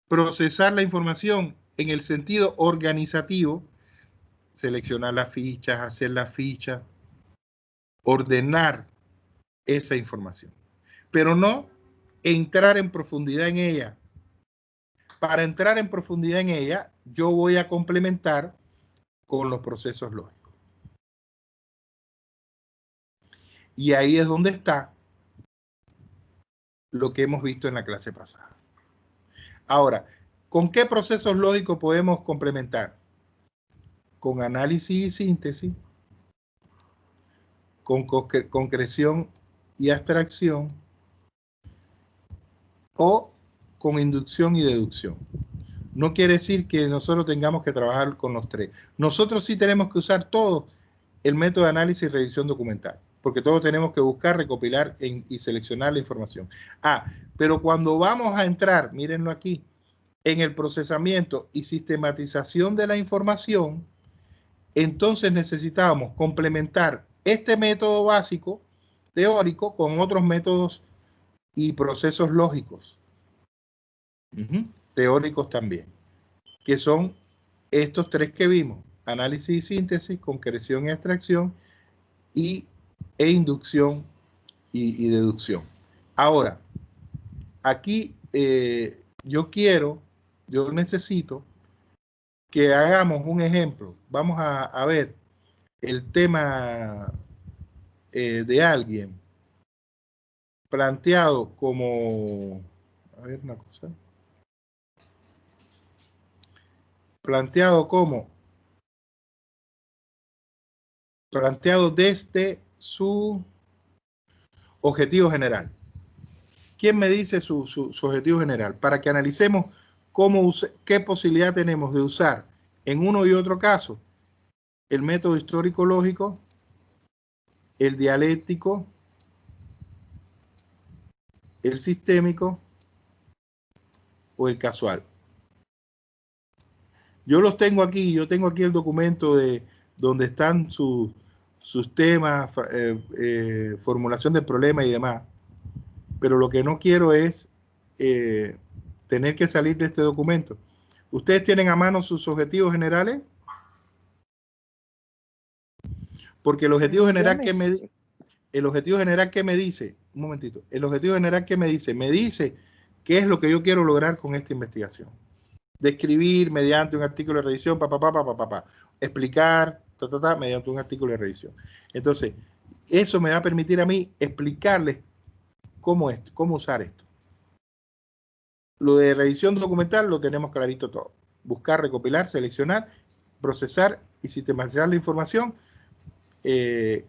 procesar la información en el sentido organizativo, seleccionar las fichas, hacer las fichas, ordenar esa información, pero no entrar en profundidad en ella. Para entrar en profundidad en ella, yo voy a complementar con los procesos lógicos. Y ahí es donde está lo que hemos visto en la clase pasada. Ahora, ¿con qué procesos lógicos podemos complementar? Con análisis y síntesis, con concreción y abstracción, o con inducción y deducción. No quiere decir que nosotros tengamos que trabajar con los tres. Nosotros sí tenemos que usar todo el método de análisis y revisión documental, porque todos tenemos que buscar, recopilar y seleccionar la información. Pero cuando vamos a entrar, mírenlo aquí, en el procesamiento y sistematización de la información, entonces necesitamos complementar este método básico teórico con otros métodos y procesos lógicos, teóricos también, que son estos tres que vimos: análisis y síntesis, concreción y abstracción, e inducción y deducción. Ahora, aquí yo necesito que hagamos un ejemplo. Vamos a ver el tema de alguien planteado como, a ver una cosa, planteado como planteado desde su objetivo general. ¿Quién me dice su objetivo general? Para que analicemos qué posibilidad tenemos de usar en uno y otro caso el método histórico-lógico, el dialéctico, el sistémico o el casual. Yo los tengo aquí, yo tengo aquí el documento de donde están sus temas, formulación del problema y demás. Pero lo que no quiero es tener que salir de este documento. ¿Ustedes tienen a mano sus objetivos generales? Porque el objetivo general que me dice, el objetivo general que me dice, un momentito, el objetivo general que me dice qué es lo que yo quiero lograr con esta investigación. Describir mediante un artículo de revisión, explicar, mediante un artículo de revisión. Entonces, eso me va a permitir a mí explicarles cómo usar esto. Lo de revisión documental lo tenemos clarito todo. Buscar, recopilar, seleccionar, procesar y sistematizar la información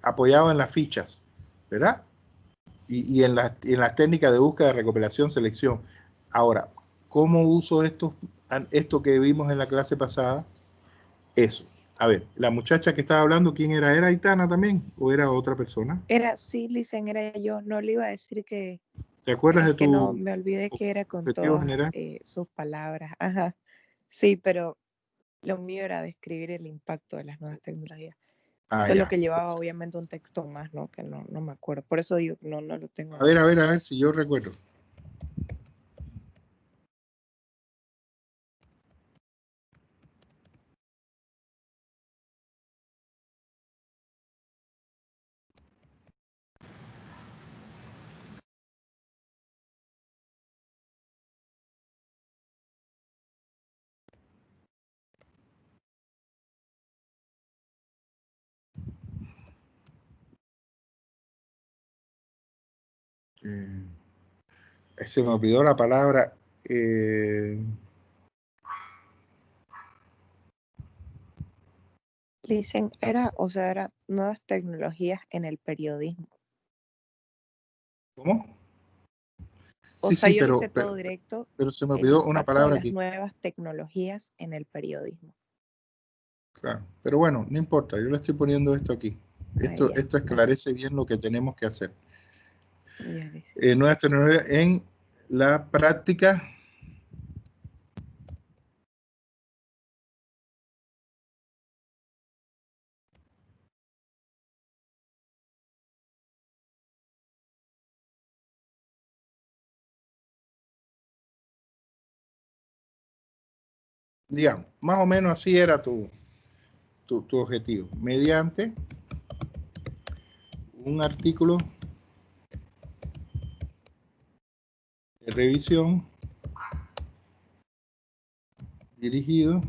apoyado en las fichas, ¿verdad? Y en las técnicas de búsqueda, recopilación, selección. Ahora, ¿cómo uso esto que vimos en la clase pasada? Eso. A ver, la muchacha que estaba hablando, ¿quién era? ¿Era Aitana también o era otra persona? Sí, Licen, era yo. No le iba a decir que... ¿Te acuerdas de tu... No, me olvidé que era con todas sus palabras. Ajá. Sí, pero lo mío era describir el impacto de las nuevas tecnologías. Solo que llevaba obviamente un texto más, ¿no? Que no me acuerdo. Por eso digo, no lo tengo. A ver si yo recuerdo. Se me olvidó la palabra. Dicen, era nuevas tecnologías en el periodismo. ¿Cómo? Yo hice todo directo. Pero se me olvidó una palabra aquí. Nuevas tecnologías en el periodismo. Claro, pero bueno, no importa, yo le estoy poniendo esto aquí. Esto esclarece bien lo que tenemos que hacer. Nuevas tecnologías en la práctica digamos, más o menos así era tu objetivo, mediante un artículo de revisión dirigido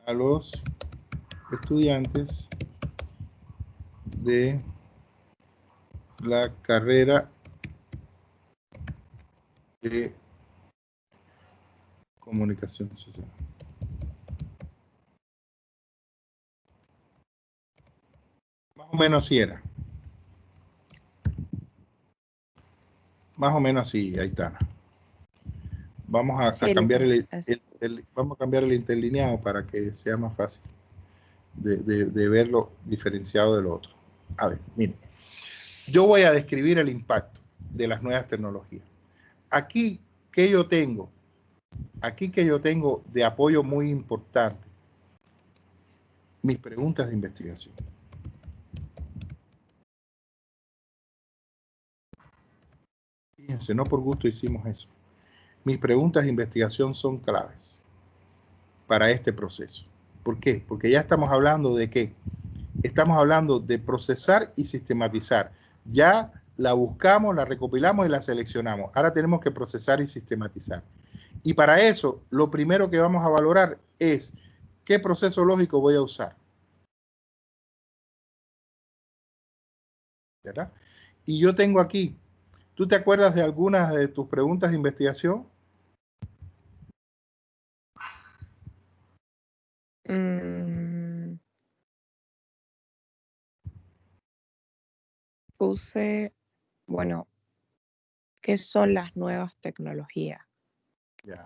a los estudiantes de la carrera de comunicación social. Más o menos así era. Más o menos así, ahí está. Vamos a cambiar vamos a cambiar el interlineado para que sea más fácil de verlo diferenciado de lo otro. A ver, miren. Yo voy a describir el impacto de las nuevas tecnologías. Aquí que yo tengo de apoyo muy importante, mis preguntas de investigación. Fíjense, no por gusto hicimos eso. Mis preguntas de investigación son claves para este proceso. ¿Por qué? Porque ya estamos hablando de qué. Estamos hablando de procesar y sistematizar. Ya la buscamos, la recopilamos y la seleccionamos. Ahora tenemos que procesar y sistematizar. Y para eso, lo primero que vamos a valorar es qué proceso lógico voy a usar. ¿Verdad? Y yo tengo aquí, ¿tú te acuerdas de algunas de tus preguntas de investigación? Puse, bueno, ¿qué son las nuevas tecnologías? Ya.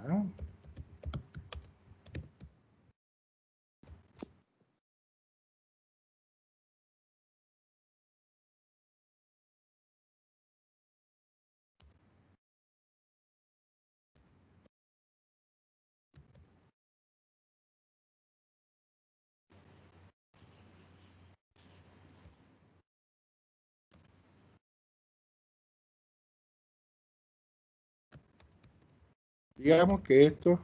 Digamos que esto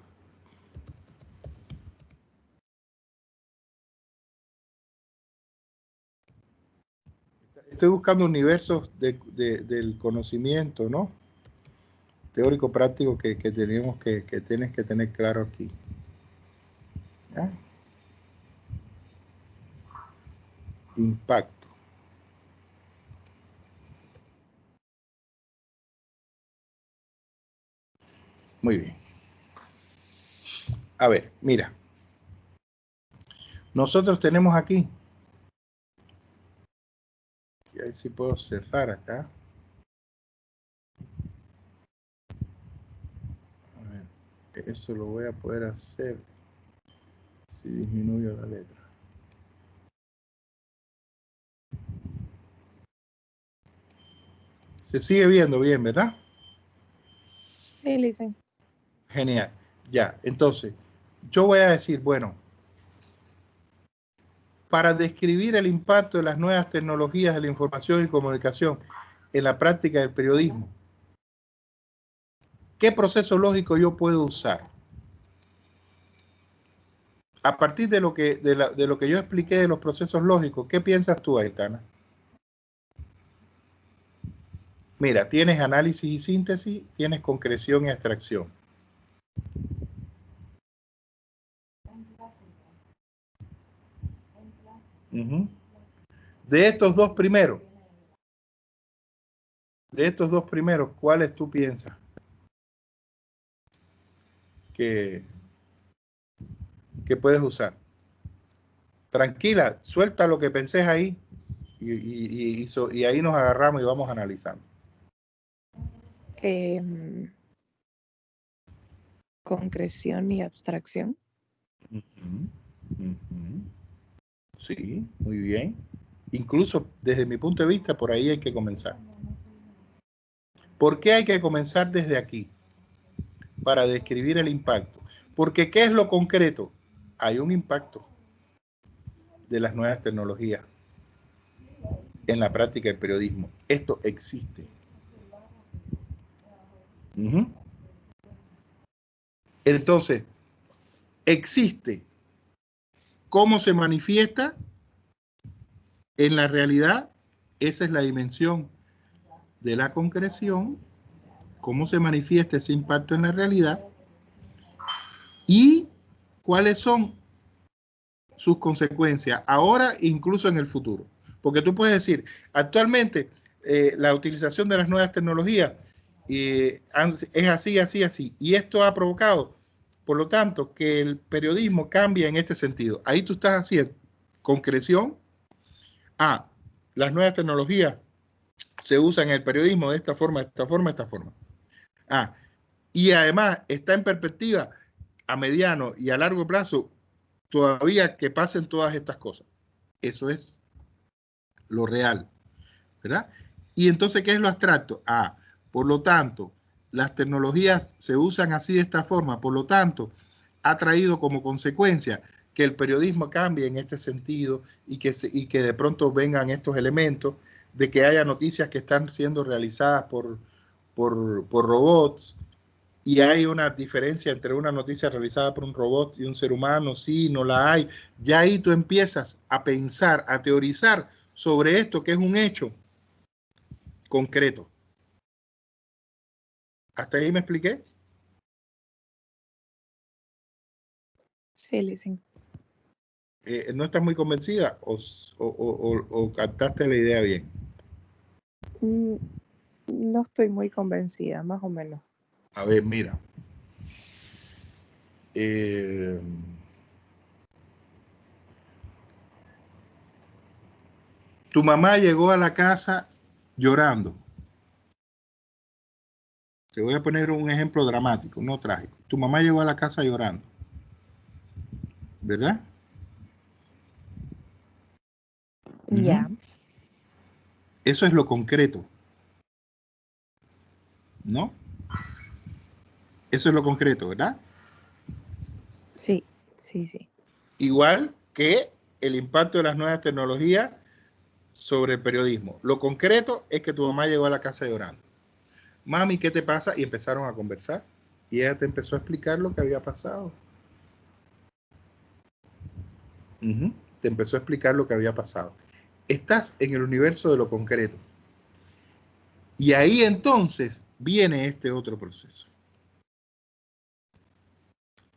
estoy buscando universos del conocimiento, ¿no? Teórico práctico que tenemos que tienes que tener claro aquí. ¿Ya? Impacto. Muy bien. A ver, mira. Nosotros tenemos aquí. Y ahí sí puedo cerrar acá. A ver, eso lo voy a poder hacer si disminuyo la letra. Se sigue viendo bien, ¿verdad? Sí, Lisen. Genial. Ya, entonces, yo voy a decir, bueno, para describir el impacto de las nuevas tecnologías de la información y comunicación en la práctica del periodismo, ¿qué proceso lógico yo puedo usar? A partir de lo que yo expliqué de los procesos lógicos, ¿qué piensas tú, Aitana? Mira, tienes análisis y síntesis, tienes concreción y abstracción. De estos dos primeros, ¿cuáles tú piensas que puedes usar? Tranquila, suelta lo que pensés ahí y ahí nos agarramos y vamos analizando. Concreción y abstracción. Sí, muy bien. Incluso desde mi punto de vista, por ahí hay que comenzar. ¿Por qué hay que comenzar desde aquí? Para describir el impacto. Porque ¿qué es lo concreto? Hay un impacto de las nuevas tecnologías en la práctica del periodismo. Esto existe. Entonces, existe. ¿Cómo se manifiesta? En la realidad, esa es la dimensión de la concreción, cómo se manifiesta ese impacto en la realidad y cuáles son sus consecuencias ahora e incluso en el futuro. Porque tú puedes decir, actualmente la utilización de las nuevas tecnologías es así, así, así, y esto ha provocado, por lo tanto, que el periodismo cambie en este sentido. Ahí tú estás haciendo concreción. Las nuevas tecnologías se usan en el periodismo de esta forma, esta forma, esta forma. Y además está en perspectiva a mediano y a largo plazo todavía que pasen todas estas cosas. Eso es lo real, ¿verdad? Y entonces, ¿qué es lo abstracto? Por lo tanto, las tecnologías se usan así de esta forma, por lo tanto, ha traído como consecuencia que el periodismo cambie en este sentido y que de pronto vengan estos elementos de que haya noticias que están siendo realizadas por robots y hay una diferencia entre una noticia realizada por un robot y un ser humano, sí, no la hay. Ya ahí tú empiezas a pensar, a teorizar sobre esto que es un hecho concreto. ¿Hasta ahí me expliqué? Sí, Lisen. ¿No estás muy convencida o captaste la idea bien? No estoy muy convencida, más o menos. A ver, mira. Tu mamá llegó a la casa llorando. Te voy a poner un ejemplo dramático, no trágico. Tu mamá llegó a la casa llorando, ¿verdad? Ya. Eso es lo concreto, ¿no? Eso es lo concreto, ¿verdad? Sí, sí, sí. Igual que el impacto de las nuevas tecnologías sobre el periodismo. Lo concreto es que tu mamá llegó a la casa llorando. Mami, ¿qué te pasa? Y empezaron a conversar. Y ella te empezó a explicar lo que había pasado. Te empezó a explicar lo que había pasado. Estás en el universo de lo concreto. Y ahí entonces viene este otro proceso.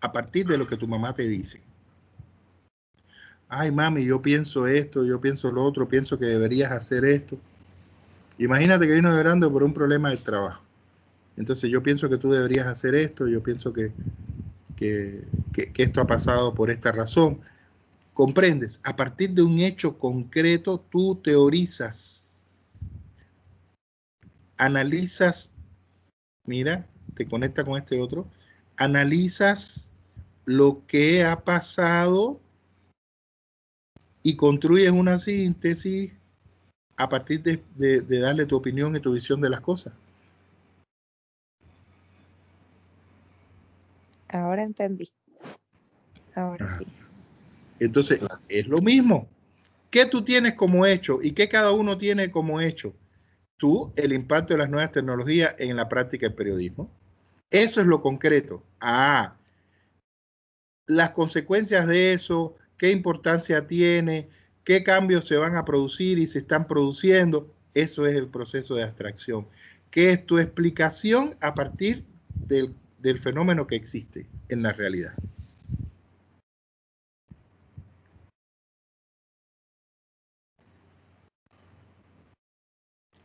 A partir de lo que tu mamá te dice. Ay, mami, yo pienso esto, yo pienso lo otro, pienso que deberías hacer esto. Imagínate que vino llorando por un problema del trabajo. Entonces yo pienso que tú deberías hacer esto, yo pienso que esto ha pasado por esta razón. ¿Comprendes? A partir de un hecho concreto, tú teorizas, analizas, mira, te conecta con este otro, analizas lo que ha pasado y construyes una síntesis a partir de darle tu opinión y tu visión de las cosas. Ahora entendí. Ahora sí. Entonces, es lo mismo. ¿Qué tú tienes como hecho y qué cada uno tiene como hecho? Tú, el impacto de las nuevas tecnologías en la práctica del periodismo. Eso es lo concreto. Las consecuencias de eso, qué importancia tiene, qué cambios se van a producir y se están produciendo. Eso es el proceso de abstracción. ¿Qué es tu explicación a partir del fenómeno que existe en la realidad?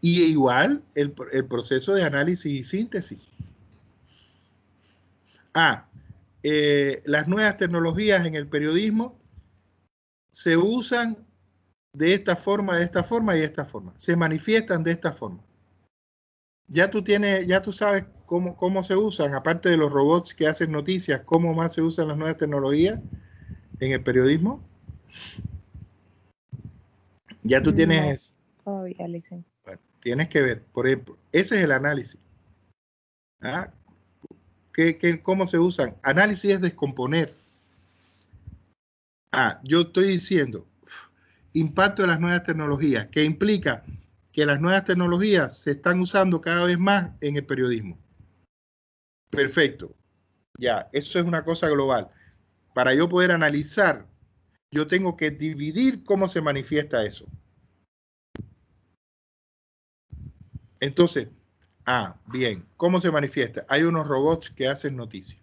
Y igual el proceso de análisis y síntesis. Las nuevas tecnologías en el periodismo se usan de esta forma y de esta forma. Se manifiestan de esta forma. Ya tú sabes cómo se usan, aparte de los robots que hacen noticias, cómo más se usan las nuevas tecnologías en el periodismo. Ya tú tienes... No, todavía le dicen. Bueno, tienes que ver, por ejemplo, ese es el análisis. ¿Cómo se usan? Análisis es descomponer. Yo estoy diciendo impacto de las nuevas tecnologías, que implica que las nuevas tecnologías se están usando cada vez más en el periodismo. Perfecto. Ya, eso es una cosa global. Para yo poder analizar, yo tengo que dividir cómo se manifiesta eso. Entonces, bien, ¿cómo se manifiesta? Hay unos robots que hacen noticias.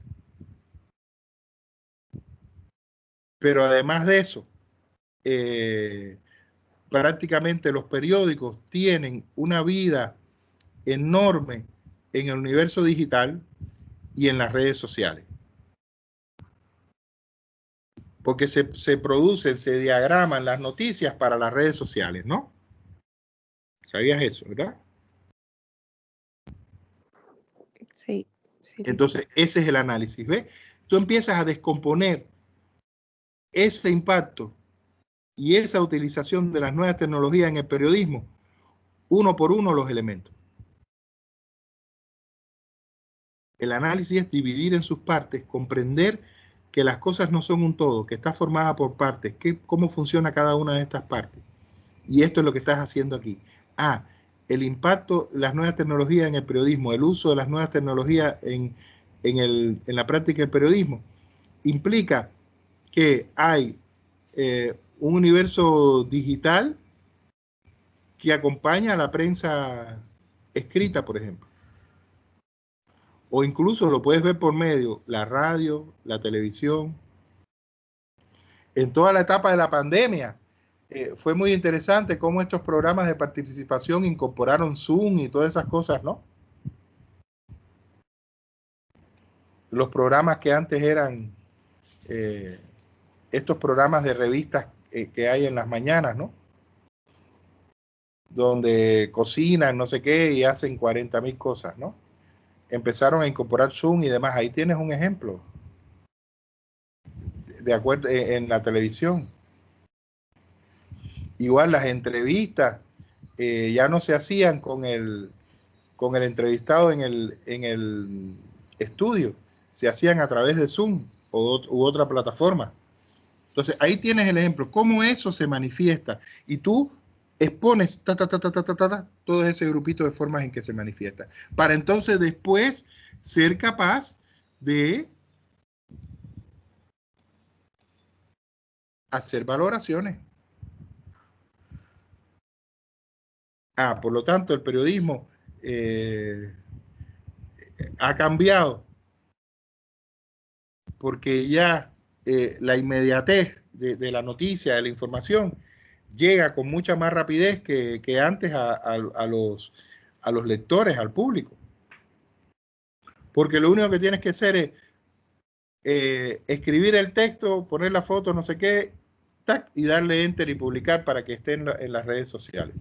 Pero además de eso, prácticamente los periódicos tienen una vida enorme en el universo digital y en las redes sociales. Porque se producen, se diagraman las noticias para las redes sociales, ¿no? ¿Sabías eso, verdad? Sí. Entonces, ese es el análisis, ¿ves? Tú empiezas a descomponer ese impacto y esa utilización de las nuevas tecnologías en el periodismo, uno por uno los elementos. El análisis es dividir en sus partes, comprender que las cosas no son un todo, que está formada por partes, cómo funciona cada una de estas partes. Y esto es lo que estás haciendo aquí. El impacto de las nuevas tecnologías en el periodismo, el uso de las nuevas tecnologías en la práctica del periodismo, implica que hay un universo digital que acompaña a la prensa escrita, por ejemplo. O incluso lo puedes ver por medio la radio, la televisión. En toda la etapa de la pandemia, fue muy interesante cómo estos programas de participación incorporaron Zoom y todas esas cosas, ¿no? Los programas que antes eran estos programas de revistas que hay en las mañanas, ¿no? donde cocinan, no sé qué, y hacen 40.000 cosas, ¿no? Empezaron a incorporar Zoom y demás. Ahí tienes un ejemplo. De acuerdo, en la televisión. Igual las entrevistas ya no se hacían con el entrevistado en el estudio, se hacían a través de Zoom u otra plataforma. Entonces ahí tienes el ejemplo, cómo eso se manifiesta y tú expones todo ese grupito de formas en que se manifiesta, para entonces después ser capaz de hacer valoraciones. Por lo tanto, el periodismo ha cambiado porque ya la inmediatez de la noticia, de la información, llega con mucha más rapidez que antes a los lectores, al público. Porque lo único que tienes que hacer es escribir el texto, poner la foto, no sé qué, tac, y darle enter y publicar para que esté en las redes sociales.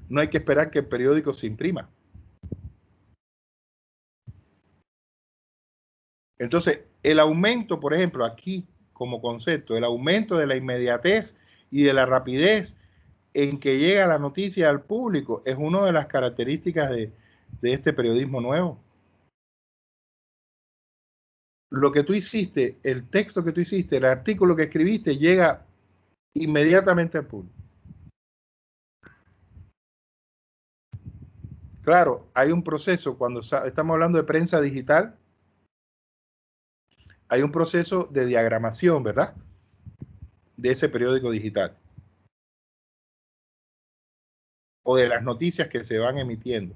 No hay que esperar que el periódico se imprima. Entonces, el aumento, por ejemplo, aquí como concepto, el aumento de la inmediatez y de la rapidez en que llega la noticia al público es una de las características de este periodismo nuevo. Lo que tú hiciste, el texto que tú hiciste, el artículo que escribiste, llega inmediatamente al público. Claro, hay un proceso, cuando estamos hablando de prensa digital, hay un proceso de diagramación, ¿verdad? De ese periódico digital. O de las noticias que se van emitiendo.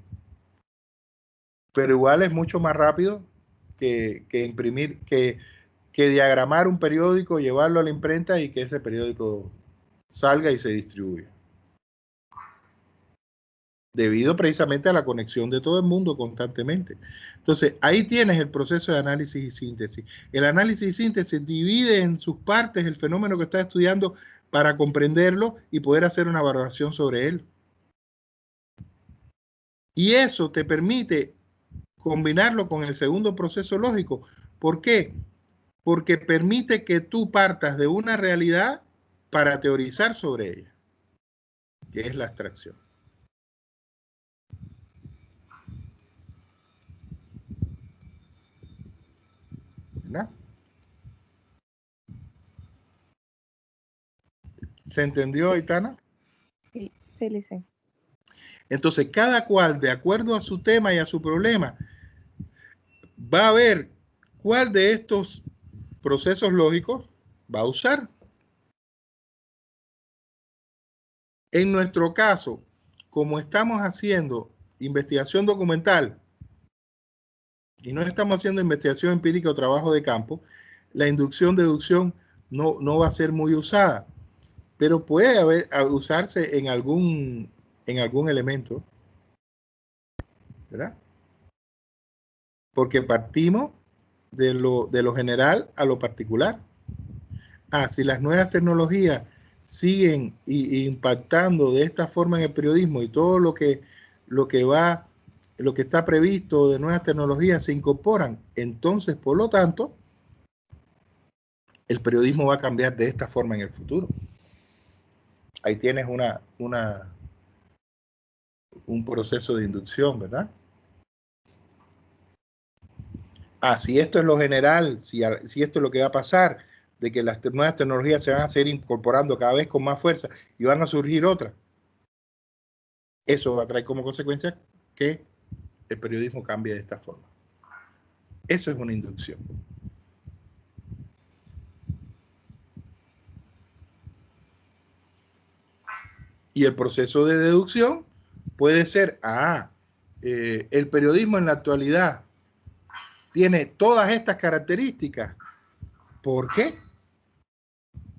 Pero igual es mucho más rápido que imprimir, que diagramar un periódico, llevarlo a la imprenta y que ese periódico salga y se distribuya. Debido precisamente a la conexión de todo el mundo constantemente. Entonces, ahí tienes el proceso de análisis y síntesis. El análisis y síntesis divide en sus partes el fenómeno que estás estudiando para comprenderlo y poder hacer una valoración sobre él. Y eso te permite combinarlo con el segundo proceso lógico. ¿Por qué? Porque permite que tú partas de una realidad para teorizar sobre ella, que es la abstracción. ¿Verdad? ¿Se entendió, Aitana? Sí, sí, Licen. Entonces, cada cual, de acuerdo a su tema y a su problema, va a ver cuál de estos procesos lógicos va a usar. En nuestro caso, como estamos haciendo investigación documental y no estamos haciendo investigación empírica o trabajo de campo, la inducción-deducción no va a ser muy usada, pero puede usarse en algún elemento, ¿verdad? Porque partimos de lo general a lo particular. Si las nuevas tecnologías siguen impactando de esta forma en el periodismo y todo lo que está previsto de nuevas tecnologías se incorporan, entonces, por lo tanto, el periodismo va a cambiar de esta forma en el futuro. Ahí tienes un proceso de inducción, ¿verdad? Si esto es lo general, si esto es lo que va a pasar, de que las nuevas tecnologías se van a seguir incorporando cada vez con más fuerza y van a surgir otras, eso va a traer como consecuencia que el periodismo cambie de esta forma. Eso es una inducción. Y el proceso de deducción puede ser, el periodismo en la actualidad tiene todas estas características. ¿Por qué?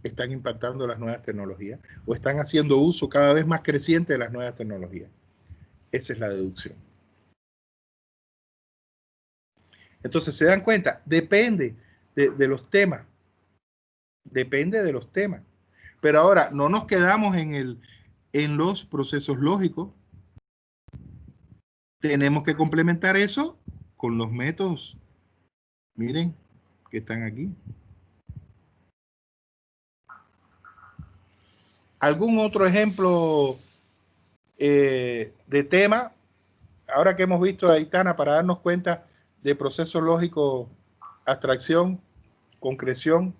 Están impactando las nuevas tecnologías o están haciendo uso cada vez más creciente de las nuevas tecnologías. Esa es la deducción. Entonces, ¿se dan cuenta? Depende de los temas. Depende de los temas. Pero ahora, no nos quedamos en los procesos lógicos, tenemos que complementar eso con los métodos. Miren, que están aquí. ¿Algún otro ejemplo de tema? Ahora que hemos visto a Aitana, para darnos cuenta de proceso lógico, abstracción, concreción,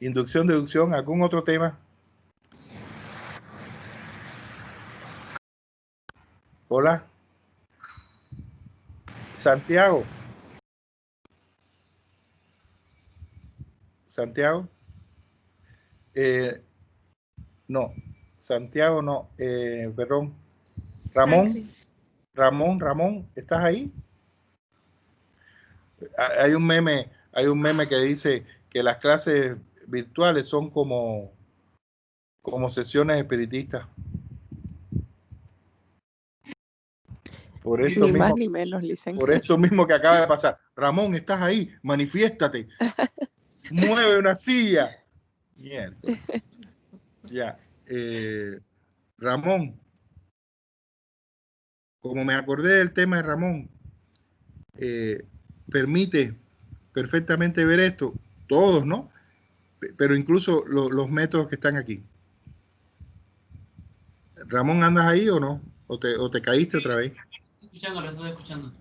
inducción, deducción, ¿algún otro tema? Hola. Santiago. Santiago. No, Santiago no, perdón. Ramón, Ramón, ¿estás ahí? Hay un meme que dice que las clases virtuales son como sesiones espiritistas. Por esto Ni mismo, más ni menos, Licen. por esto mismo que acaba de pasar. Ramón, ¿estás ahí? Manifiéstate. Mueve una silla. Mierda. Ya. Ramón, como me acordé del tema de Ramón, permite perfectamente ver esto, todos, ¿no? Pero incluso los métodos que están aquí. Ramón, ¿andas ahí o no? ¿O te caíste otra vez? Lo estoy escuchando.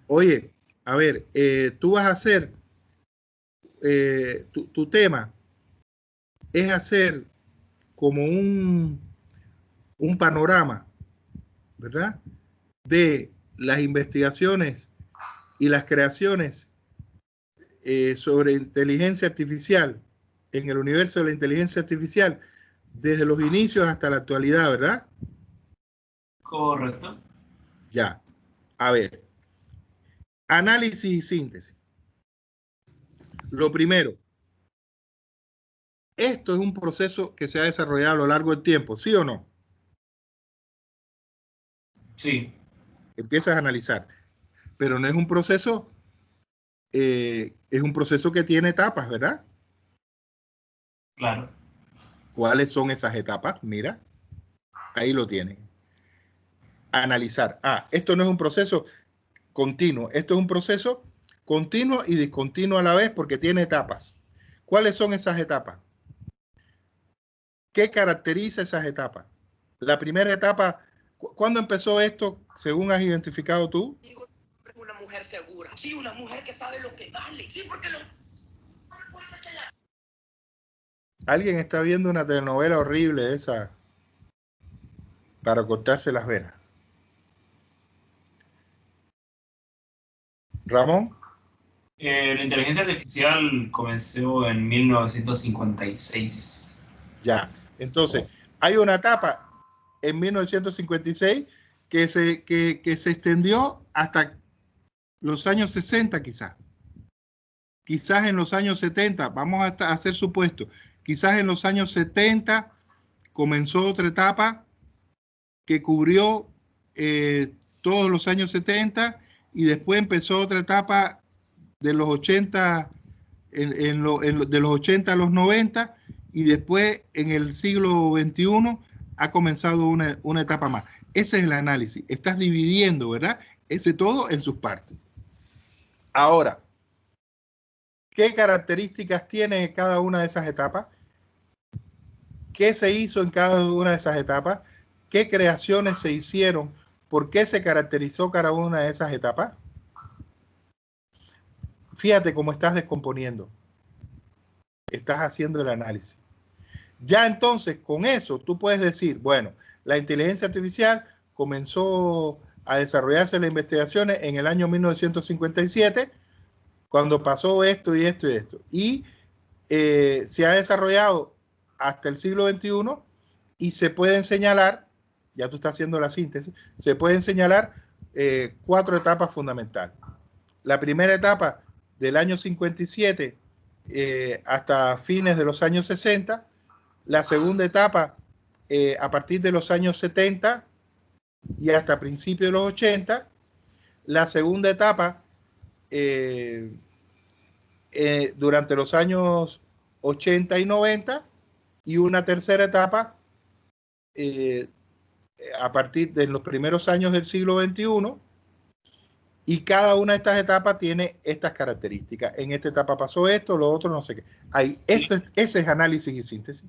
Oye, a ver, tú vas a hacer, tu tema es hacer como un panorama, ¿verdad? De las investigaciones y las creaciones sobre inteligencia artificial en el universo de la inteligencia artificial desde los inicios hasta la actualidad, ¿verdad? Correcto. Ya. A ver. Análisis y síntesis. Lo primero. Esto es un proceso que se ha desarrollado a lo largo del tiempo, ¿sí o no? Sí. Empiezas a analizar. Pero no es un proceso, es un proceso que tiene etapas, ¿verdad? Claro. ¿Cuáles son esas etapas? Mira, ahí lo tienen. Analizar. Esto no es un proceso continuo, esto es un proceso continuo y discontinuo a la vez porque tiene etapas. ¿Cuáles son esas etapas? ¿Qué caracteriza esas etapas? La primera etapa, ¿cuándo empezó esto, según has identificado tú? Una mujer segura. Sí, una mujer que sabe lo que vale. Sí, porque lo... Alguien está viendo una telenovela horrible esa para cortarse las venas. Ramón. La inteligencia artificial comenzó en 1956. Ya, entonces, hay una etapa en 1956 que se extendió hasta los años 60 quizás. Quizás en los años 70, vamos a hacer supuesto, quizás en los años 70 comenzó otra etapa que cubrió todos los años 70 y después empezó otra etapa de los 80, de los 80 a los 90 y después en el siglo XXI ha comenzado una etapa más. Ese es el análisis. Estás dividiendo, ¿verdad? Ese todo en sus partes. Ahora, ¿qué características tiene cada una de esas etapas? ¿Qué se hizo en cada una de esas etapas? ¿Qué creaciones se hicieron? ¿Por qué se caracterizó cada una de esas etapas? Fíjate cómo estás descomponiendo. Estás haciendo el análisis. Ya entonces, con eso, tú puedes decir, bueno, la inteligencia artificial comenzó a desarrollarse las investigaciones en el año 1957, cuando pasó esto y esto y esto. Y se ha desarrollado hasta el siglo XXI y se pueden señalar, ya tú estás haciendo la síntesis, se pueden señalar 4 etapas fundamentales. La primera etapa del año 57 hasta fines de los años 60, la segunda etapa a partir de los años 70 y hasta principios de los 80, la segunda etapa durante los años 80 y 90 y una tercera etapa a partir de los primeros años del siglo XXI, y cada una de estas etapas tiene estas características. En esta etapa pasó esto, lo otro, no sé qué. Ese es análisis y síntesis.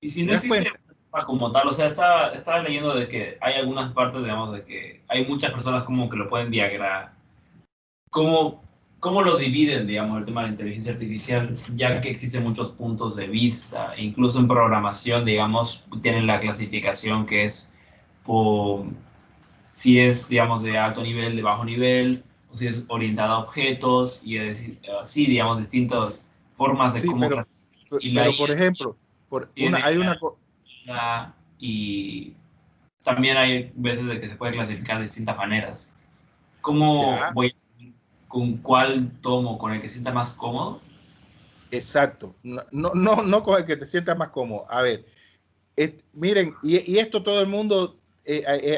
Y si no existe como tal, o sea, estaba leyendo de que hay algunas partes, digamos, de que hay muchas personas como que lo pueden diagramar. ¿Cómo lo dividen, digamos, el tema de la inteligencia artificial? Ya que existen muchos puntos de vista, incluso en programación, digamos, tienen la clasificación que es por si es, digamos, de alto nivel, de bajo nivel, o si es orientada a objetos, y así, digamos, distintas formas de sí, cómo... pero por ejemplo, y también hay veces de que se puede clasificar de distintas maneras. ¿Cómo voy a saber con cuál tomo, con el que sienta más cómodo? Exacto. No con el que te sientas más cómodo. A ver, miren, y esto todo el mundo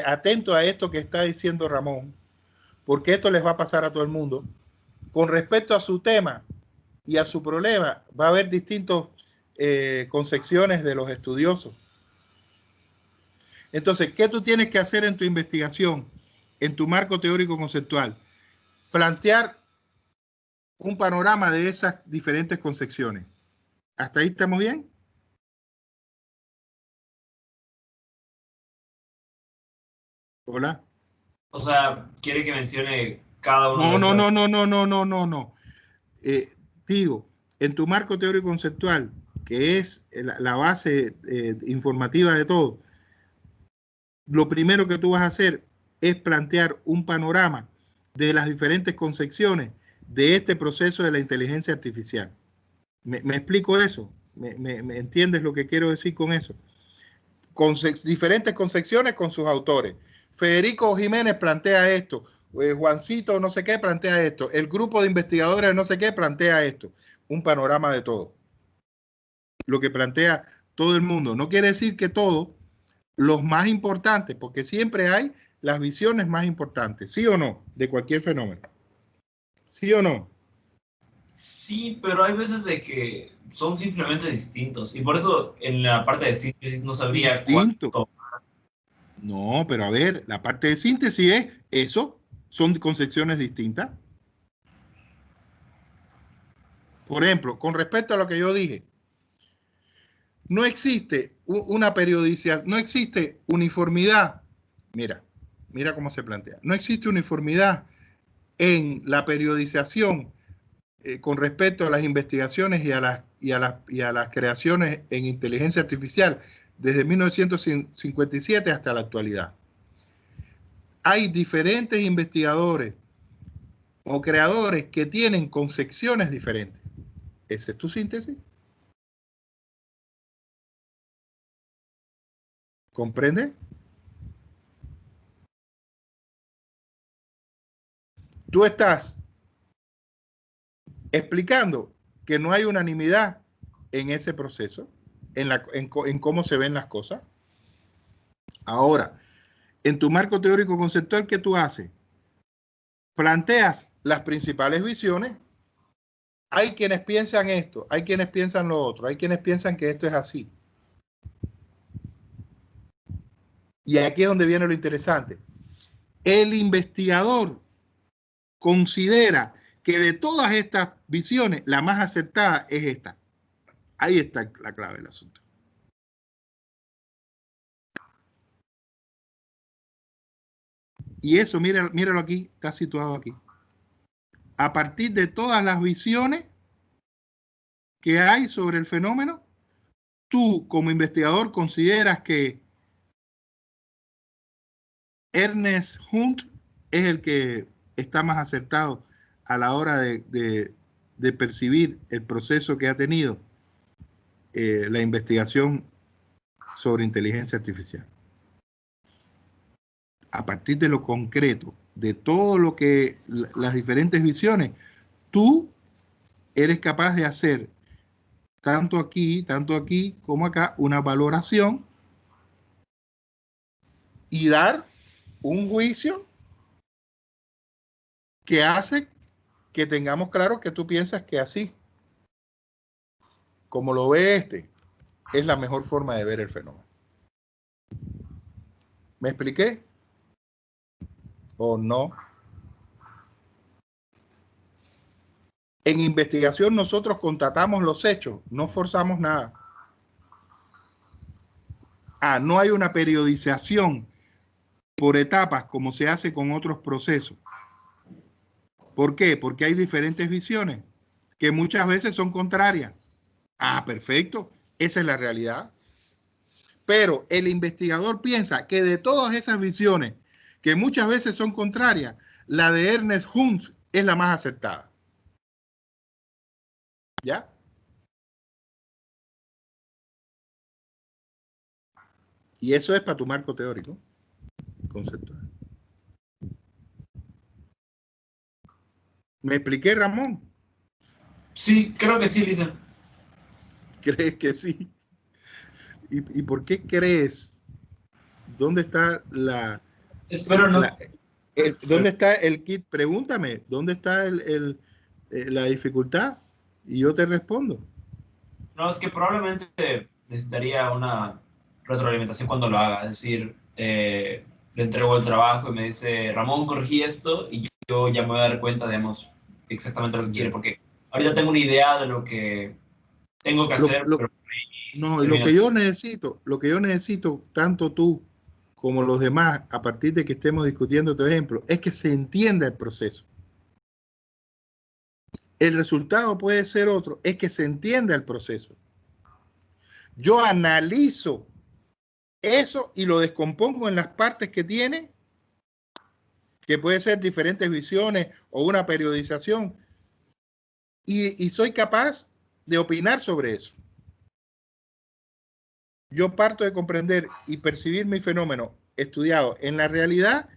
atento a esto que está diciendo Ramón, porque esto les va a pasar a todo el mundo. Con respecto a su tema y a su problema, va a haber distintas concepciones de los estudiosos. Entonces, ¿qué tú tienes que hacer en tu investigación, en tu marco teórico conceptual? Plantear un panorama de esas diferentes concepciones. ¿Hasta ahí estamos bien? Hola. O sea, ¿quiere que mencione cada uno de esos? No. Digo, en tu marco teórico conceptual, que es la base informativa de todo, lo primero que tú vas a hacer es plantear un panorama de las diferentes concepciones de este proceso de la inteligencia artificial. ¿Me explico eso? ¿Me entiendes lo que quiero decir con eso? Diferentes concepciones con sus autores. Federico Jiménez plantea esto, Juancito no sé qué plantea esto, el grupo de investigadores no sé qué plantea esto. Un panorama de todo. Lo que plantea todo el mundo. No quiere decir que todos, los más importantes, porque siempre hay las visiones más importantes, ¿sí o no? De cualquier fenómeno. ¿Sí o no? Sí, pero hay veces de que son simplemente distintos. Y por eso en la parte de síntesis no sabría cuánto. No, pero a ver, la parte de síntesis es eso, son concepciones distintas. Por ejemplo, con respecto a lo que yo dije, no existe una periodicidad, no existe uniformidad. Mira cómo se plantea. No existe uniformidad en la periodización con respecto a las investigaciones y a las creaciones en inteligencia artificial desde 1957 hasta la actualidad. Hay diferentes investigadores o creadores que tienen concepciones diferentes. ¿Esa es tu síntesis? ¿Comprende? Tú estás explicando que no hay unanimidad en ese proceso, en cómo se ven las cosas. Ahora, en tu marco teórico conceptual, ¿qué tú haces? Planteas las principales visiones. Hay quienes piensan esto, hay quienes piensan lo otro, hay quienes piensan que esto es así. Y aquí es donde viene lo interesante. El investigador considera que de todas estas visiones, la más acertada es esta. Ahí está la clave del asunto. Y eso, míralo aquí, está situado aquí. A partir de todas las visiones que hay sobre el fenómeno, tú como investigador consideras que Ernest Hunt es el que está más acertado a la hora de percibir el proceso que ha tenido la investigación sobre inteligencia artificial. A partir de lo concreto, de todo lo que las diferentes visiones, tú eres capaz de hacer tanto aquí como acá una valoración y dar un juicio que hace que tengamos claro que tú piensas que así, como lo ve es la mejor forma de ver el fenómeno. ¿Me expliqué? ¿O no? En investigación nosotros constatamos los hechos, no forzamos nada. No hay una periodización por etapas como se hace con otros procesos. ¿Por qué? Porque hay diferentes visiones que muchas veces son contrarias. Perfecto, esa es la realidad. Pero el investigador piensa que de todas esas visiones, que muchas veces son contrarias, la de Ernest Hunt es la más acertada. ¿Ya? Y eso es para tu marco teórico, conceptual. ¿Me expliqué, Ramón? Sí, creo que sí, Lisa. ¿Crees que sí? ¿Y por qué crees? ¿Dónde está la... Espero no... ¿Dónde está el kit? Pregúntame, ¿dónde está la dificultad? Y yo te respondo. No, es que probablemente necesitaría una retroalimentación cuando lo haga. Es decir, le entrego el trabajo y me dice, Ramón, corregí esto, y yo ya me voy a dar cuenta, digamos, exactamente lo que quiere, porque ahorita tengo una idea de lo que tengo que hacer. Pero no, lo que yo necesito, tanto tú como los demás, a partir de que estemos discutiendo tu ejemplo, es que se entienda el proceso. El resultado puede ser otro, es que se entienda el proceso. Yo analizo eso y lo descompongo en las partes que tiene, que puede ser diferentes visiones o una periodización, y soy capaz de opinar sobre eso. Yo parto de comprender y percibir mi fenómeno estudiado en la realidad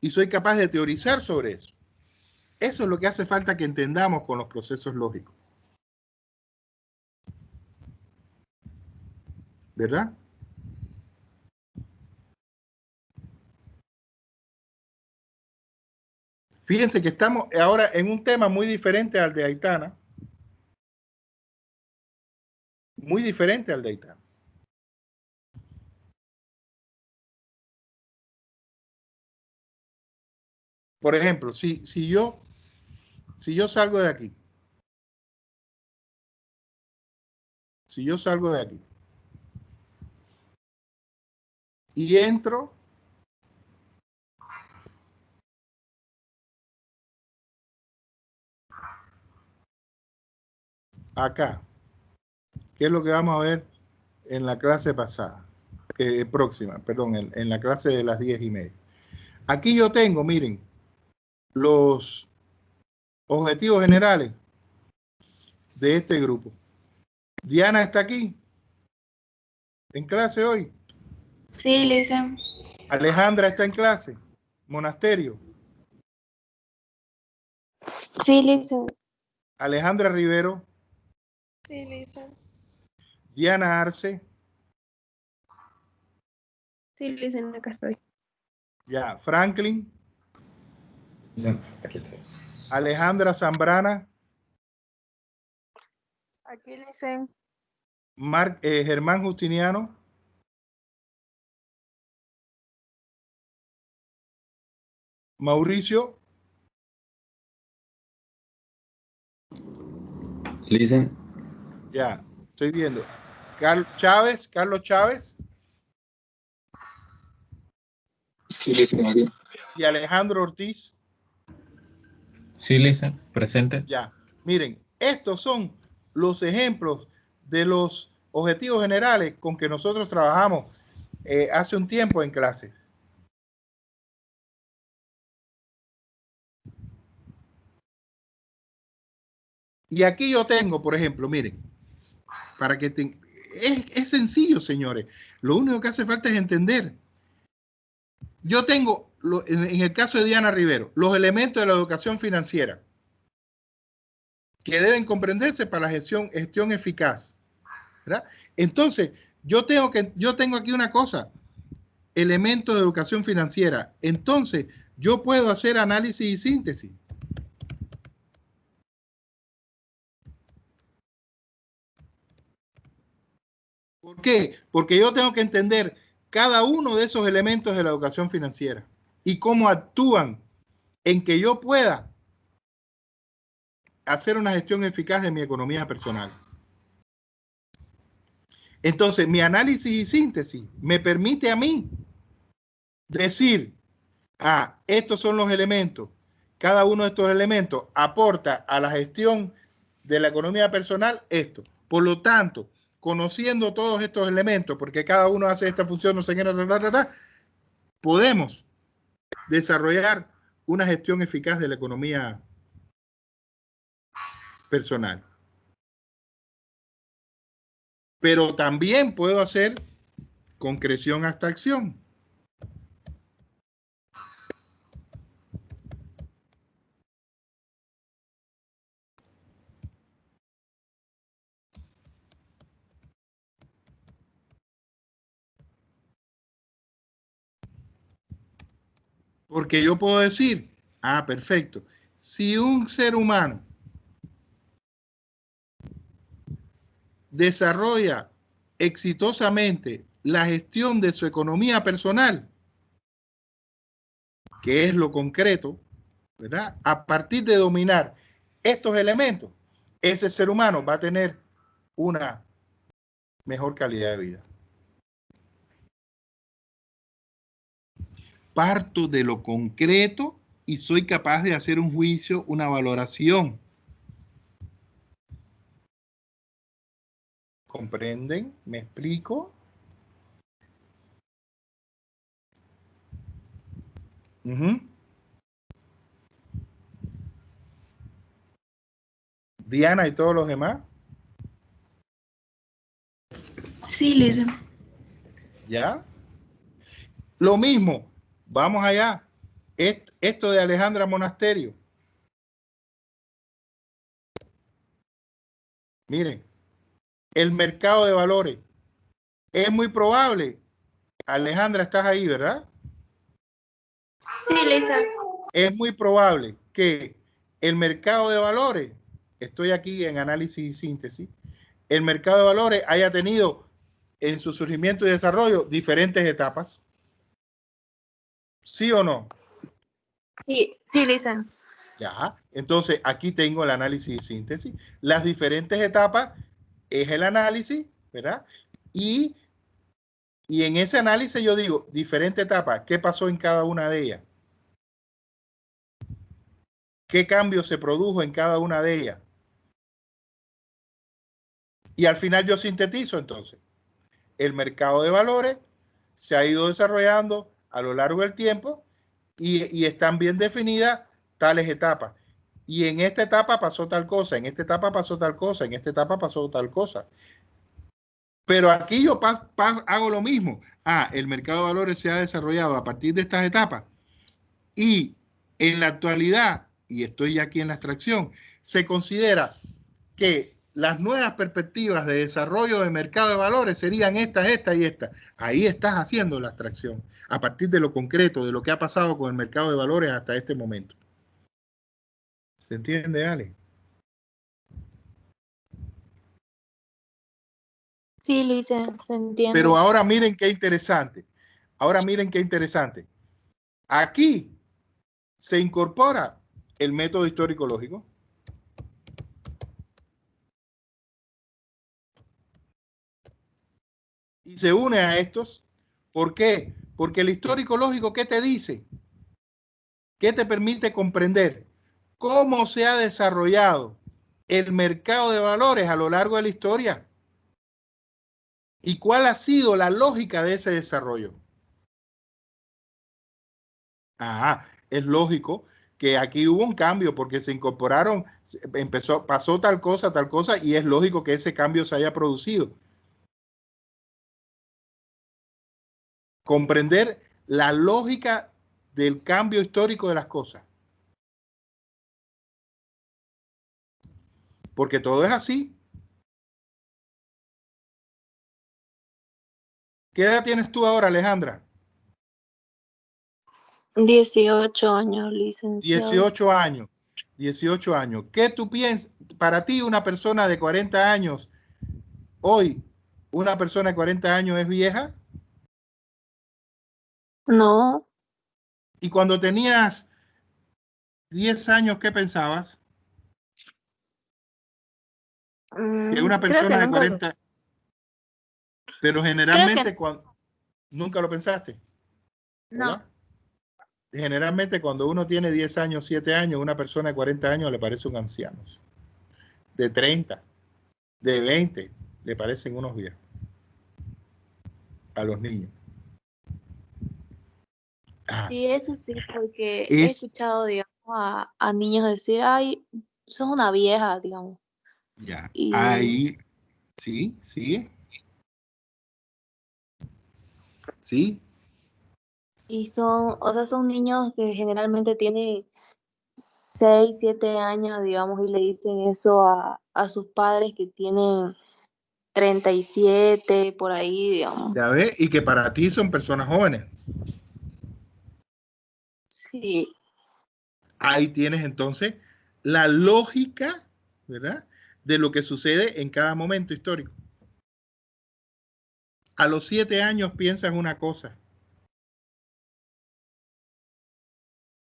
y soy capaz de teorizar sobre eso. Eso es lo que hace falta que entendamos con los procesos lógicos. ¿Verdad? Fíjense que estamos ahora en un tema muy diferente al de Aitana. Muy diferente al de Aitana. Por ejemplo, si yo salgo de aquí, y entro acá, ¿qué es lo que vamos a ver en la clase pasada? Próxima, perdón, en la clase de las 10:30. Aquí yo tengo, miren, los objetivos generales de este grupo. Diana está aquí en clase hoy. Sí, Lisa. Alejandra está en clase. Monasterio. Sí, Lisa. Alejandra Rivero. Sí, Lisa. Diana Arce. Sí, Lisa, acá estoy. Ya, Franklin. Aquí estoy. Alejandra Zambrana. Aquí, Lisa. Germán Justiniano. Mauricio. Listen. Ya, estoy viendo. Carlos Chávez. Sí, listen, aquí. Y Alejandro Ortiz. Sí, listen, presente. Ya, miren, estos son los ejemplos de los objetivos generales con que nosotros trabajamos hace un tiempo en clase. Y aquí yo tengo, por ejemplo, miren, para que es sencillo, señores. Lo único que hace falta es entender. Yo tengo, en el caso de Diana Rivero, los elementos de la educación financiera que deben comprenderse para la gestión eficaz, ¿verdad? Entonces, yo tengo aquí una cosa, elementos de educación financiera. Entonces, yo puedo hacer análisis y síntesis. ¿Por qué? Porque yo tengo que entender cada uno de esos elementos de la educación financiera y cómo actúan en que yo pueda hacer una gestión eficaz de mi economía personal. Entonces, mi análisis y síntesis me permite a mí decir, estos son los elementos, cada uno de estos elementos aporta a la gestión de la economía personal esto. Por lo tanto, conociendo todos estos elementos, porque cada uno hace esta función, no sé qué, podemos desarrollar una gestión eficaz de la economía personal. Pero también puedo hacer concreción hasta acción. Porque yo puedo decir, perfecto, si un ser humano desarrolla exitosamente la gestión de su economía personal, que es lo concreto, ¿verdad? A partir de dominar estos elementos, ese ser humano va a tener una mejor calidad de vida. Parto de lo concreto y soy capaz de hacer un juicio, una valoración. ¿Comprenden? ¿Me explico? Diana y todos los demás. Sí, Lisa. ¿Ya? Lo mismo, vamos allá. Esto de Alejandra Monasterio. Miren, el mercado de valores. Es muy probable. Alejandra, estás ahí, ¿verdad? Sí, Lisa. Es muy probable que el mercado de valores, estoy aquí en análisis y síntesis, el mercado de valores haya tenido en su surgimiento y desarrollo diferentes etapas. ¿Sí o no? Sí, Lisa. Ya, entonces aquí tengo el análisis y síntesis. Las diferentes etapas es el análisis, ¿verdad? Y en ese análisis yo digo, diferente etapa, ¿qué pasó en cada una de ellas? ¿Qué cambio se produjo en cada una de ellas? Y al final yo sintetizo entonces. El mercado de valores se ha ido desarrollando a lo largo del tiempo y están bien definidas tales etapas. Y en esta etapa pasó tal cosa, en esta etapa pasó tal cosa, en esta etapa pasó tal cosa. Pero aquí yo hago lo mismo. El mercado de valores se ha desarrollado a partir de estas etapas. Y en la actualidad, y estoy ya aquí en la extracción, se considera que las nuevas perspectivas de desarrollo de mercado de valores serían esta y esta. Ahí estás haciendo la abstracción, a partir de lo concreto, de lo que ha pasado con el mercado de valores hasta este momento. ¿Se entiende, Ale? Sí, Lisa, se entiende. Pero ahora miren qué interesante. Aquí se incorpora el método histórico lógico. Y se une a estos. ¿Por qué? Porque el histórico lógico, ¿qué te dice? ¿Qué te permite comprender cómo se ha desarrollado el mercado de valores a lo largo de la historia? ¿Y cuál ha sido la lógica de ese desarrollo? Es lógico que aquí hubo un cambio porque se incorporaron, pasó tal cosa, y es lógico que ese cambio se haya producido. Comprender la lógica del cambio histórico de las cosas. Porque todo es así. ¿Qué edad tienes tú ahora, Alejandra? 18 años, licenciado. 18 años. ¿Qué tú piensas? Para ti, una persona de 40 años, hoy, una persona de 40 años es vieja. No. ¿Y cuando tenías 10 años, qué pensabas? Que una persona de 40... Pero generalmente nunca lo pensaste. No. ¿Verdad? Generalmente cuando uno tiene 10 años, 7 años, una persona de 40 años le parece un anciano. De 30, de 20, le parecen unos viejos a los niños. Sí, eso sí, porque he escuchado, digamos, a niños decir, ay, sos una vieja, digamos. Ya, y, ahí, sí, sigue. Sí. Y son, o sea, son niños que generalmente tienen 6, 7 años, digamos, y le dicen eso a sus padres que tienen 37, por ahí, digamos. Ya ves, y que para ti son personas jóvenes. Sí. Ahí tienes entonces la lógica, ¿verdad?, de lo que sucede en cada momento histórico. A los 7 años piensas una cosa.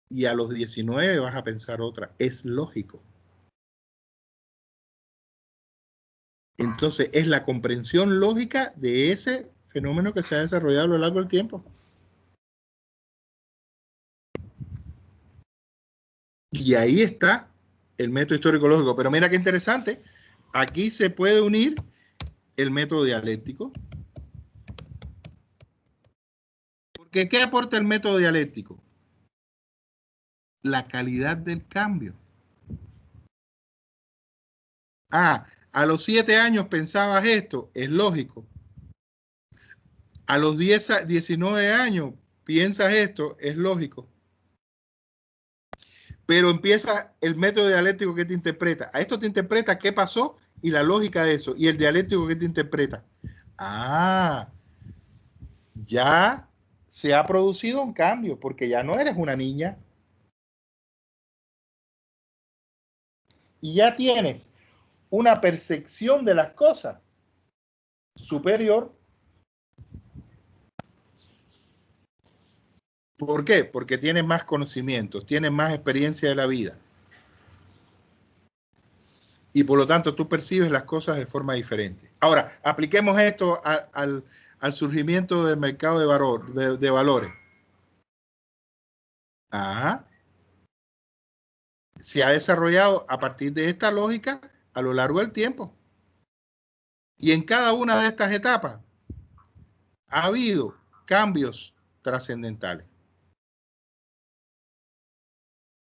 Y a los 19 vas a pensar otra. Es lógico. Entonces, es la comprensión lógica de ese fenómeno que se ha desarrollado a lo largo del tiempo. Y ahí está el método histórico lógico. Pero mira qué interesante. Aquí se puede unir el método dialéctico. Porque ¿qué aporta el método dialéctico? La calidad del cambio. A los 7 años pensabas esto, es lógico. A los 19 años piensas esto, es lógico. Pero empieza el método dialéctico que te interpreta. A esto te interpreta qué pasó y la lógica de eso. Y el dialéctico que te interpreta. Ya se ha producido un cambio porque ya no eres una niña. Y ya tienes una percepción de las cosas superior. ¿Por qué? Porque tienes más conocimientos, tienes más experiencia de la vida. Y por lo tanto tú percibes las cosas de forma diferente. Ahora, apliquemos esto al surgimiento del mercado de valores. Se ha desarrollado a partir de esta lógica a lo largo del tiempo. Y en cada una de estas etapas ha habido cambios trascendentales.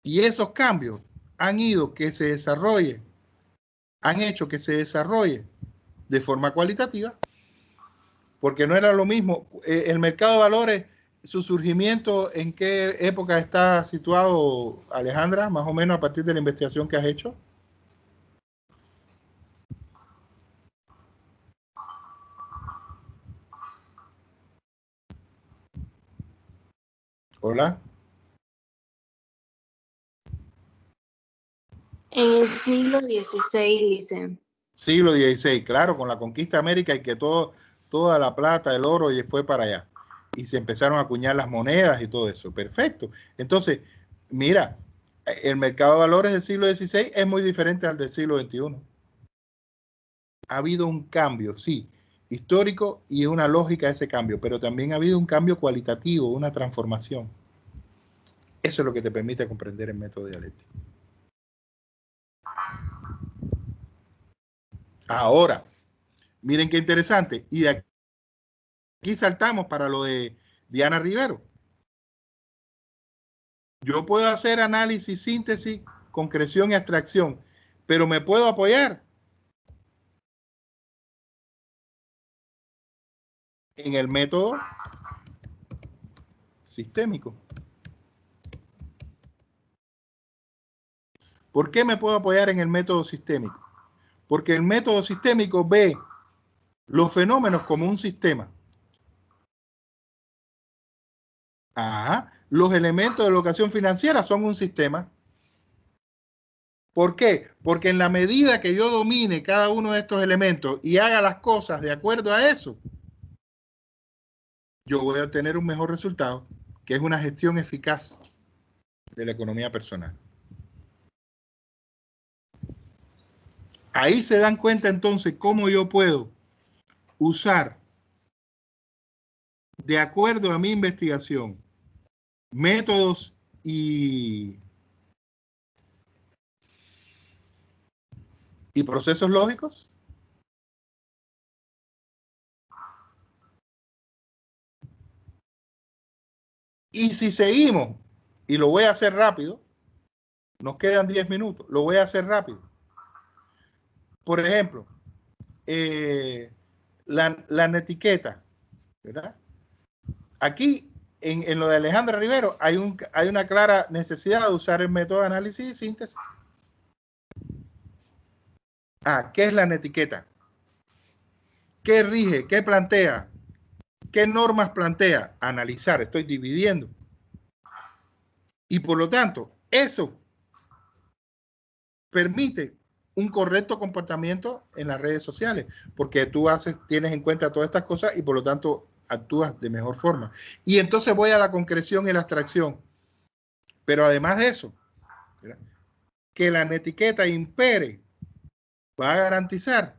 Y esos cambios han hecho que se desarrolle de forma cualitativa, porque no era lo mismo. El mercado de valores, su surgimiento, ¿en qué época está situado, Alejandra? Más o menos a partir de la investigación que has hecho. Hola. En el siglo XVI, dicen. Siglo XVI, claro, con la conquista de América y que toda la plata, el oro y fue para allá. Y se empezaron a acuñar las monedas y todo eso. Perfecto. Entonces, mira, el mercado de valores del siglo XVI es muy diferente al del siglo XXI. Ha habido un cambio, sí, histórico y una lógica de ese cambio, pero también ha habido un cambio cualitativo, una transformación. Eso es lo que te permite comprender el método dialéctico. Ahora, miren qué interesante. Y de aquí saltamos para lo de Diana Rivero. Yo puedo hacer análisis, síntesis, concreción y abstracción, pero me puedo apoyar en el método sistémico. ¿Por qué me puedo apoyar en el método sistémico? Porque el método sistémico ve los fenómenos como un sistema. Los elementos de locación financiera son un sistema. ¿Por qué? Porque en la medida que yo domine cada uno de estos elementos y haga las cosas de acuerdo a eso, yo voy a obtener un mejor resultado. que es una gestión eficaz de la economía personal. Ahí se dan cuenta entonces cómo yo puedo usar, de acuerdo a mi investigación, métodos y procesos lógicos. Y si seguimos, y lo voy a hacer rápido, nos quedan 10 minutos, lo voy a hacer rápido. Por ejemplo, la netiqueta, ¿verdad? Aquí, en lo de Alejandra Rivero, hay una clara necesidad de usar el método de análisis y síntesis. ¿Qué es la netiqueta? ¿Qué rige? ¿Qué plantea? ¿Qué normas plantea? Analizar, estoy dividiendo. Y por lo tanto, eso permite un correcto comportamiento en las redes sociales, porque tú tienes en cuenta todas estas cosas y por lo tanto actúas de mejor forma. Y entonces voy a la concreción y la abstracción. Pero además de eso, ¿verdad?, que la netiqueta impere va a garantizar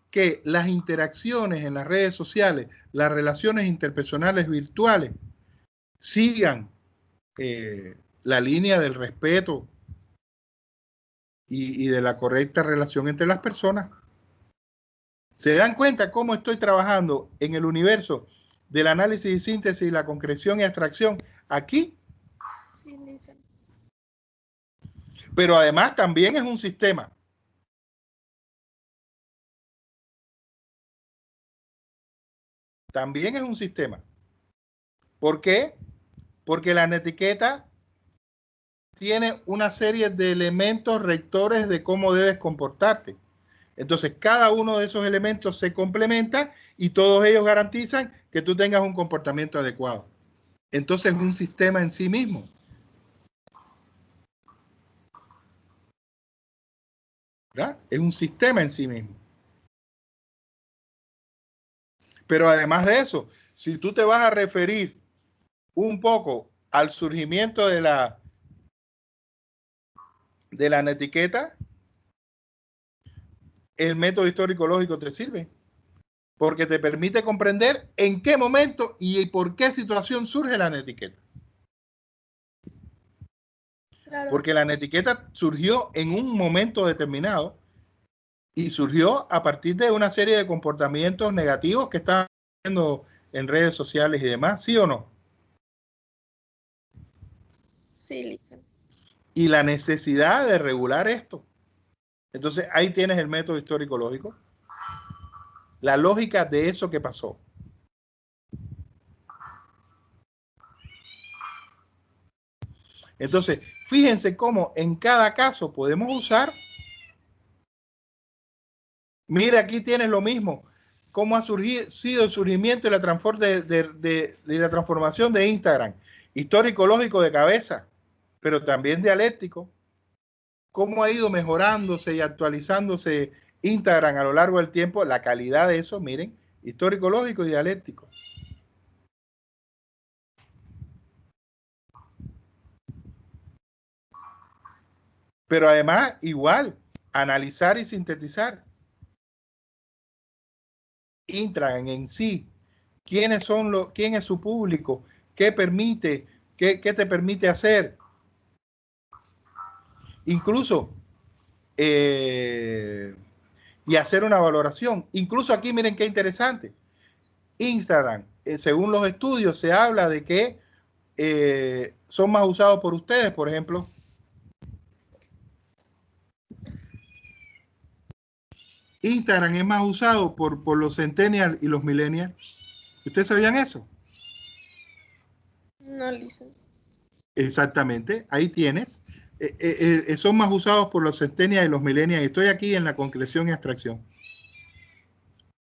que las interacciones en las redes sociales, las relaciones interpersonales virtuales, sigan la línea del respeto y de la correcta relación entre las personas. ¿Se dan cuenta cómo estoy trabajando en el universo del análisis y síntesis, la concreción y abstracción aquí? Sí, Lisa. Pero además también es un sistema. También es un sistema. ¿Por qué? Porque la netiqueta tiene una serie de elementos rectores de cómo debes comportarte. Entonces, cada uno de esos elementos se complementa y todos ellos garantizan que tú tengas un comportamiento adecuado. Entonces, es un sistema en sí mismo. ¿Verdad? Es un sistema en sí mismo. Pero además de eso, si tú te vas a referir un poco al surgimiento de la netiqueta, el método histórico-lógico te sirve, porque te permite comprender en qué momento y por qué situación surge la netiqueta. Claro. Porque la netiqueta surgió en un momento determinado y surgió a partir de una serie de comportamientos negativos que estaban viendo en redes sociales y demás, ¿sí o no? Sí, Lisa. Y la necesidad de regular esto. Entonces, ahí tienes el método histórico-lógico. La lógica de eso que pasó. Entonces, fíjense cómo en cada caso podemos usar. Mira, aquí tienes lo mismo. Cómo ha sido el surgimiento y la transformación de Instagram. Histórico-lógico de cabeza, pero también dialéctico. Cómo ha ido mejorándose y actualizándose Instagram a lo largo del tiempo. La calidad de eso, miren, histórico-lógico y dialéctico. Pero además, igual, analizar y sintetizar. Instagram en sí, quién es su público, qué te permite hacer. Incluso, y hacer una valoración. Incluso aquí, miren qué interesante. Instagram, según los estudios, se habla de que son más usados por ustedes, por ejemplo. Instagram es más usado por los centennials y los millennials. ¿Ustedes sabían eso? No, Lisa. Exactamente, ahí tienes. Son más usados por los centennials y los millennials. Estoy aquí en la concreción y abstracción.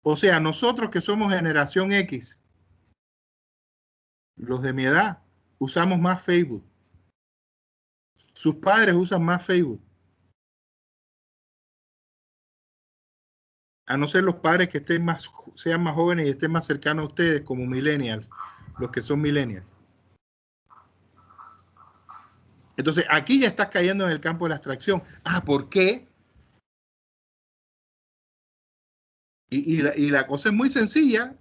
O sea, nosotros que somos generación X, los de mi edad, usamos más Facebook. Sus padres usan más Facebook. A no ser los padres que sean más jóvenes y estén más cercanos a ustedes como millennials, los que son millennials. Entonces, aquí ya estás cayendo en el campo de la abstracción. Ah, ¿por qué? Y la cosa es muy sencilla.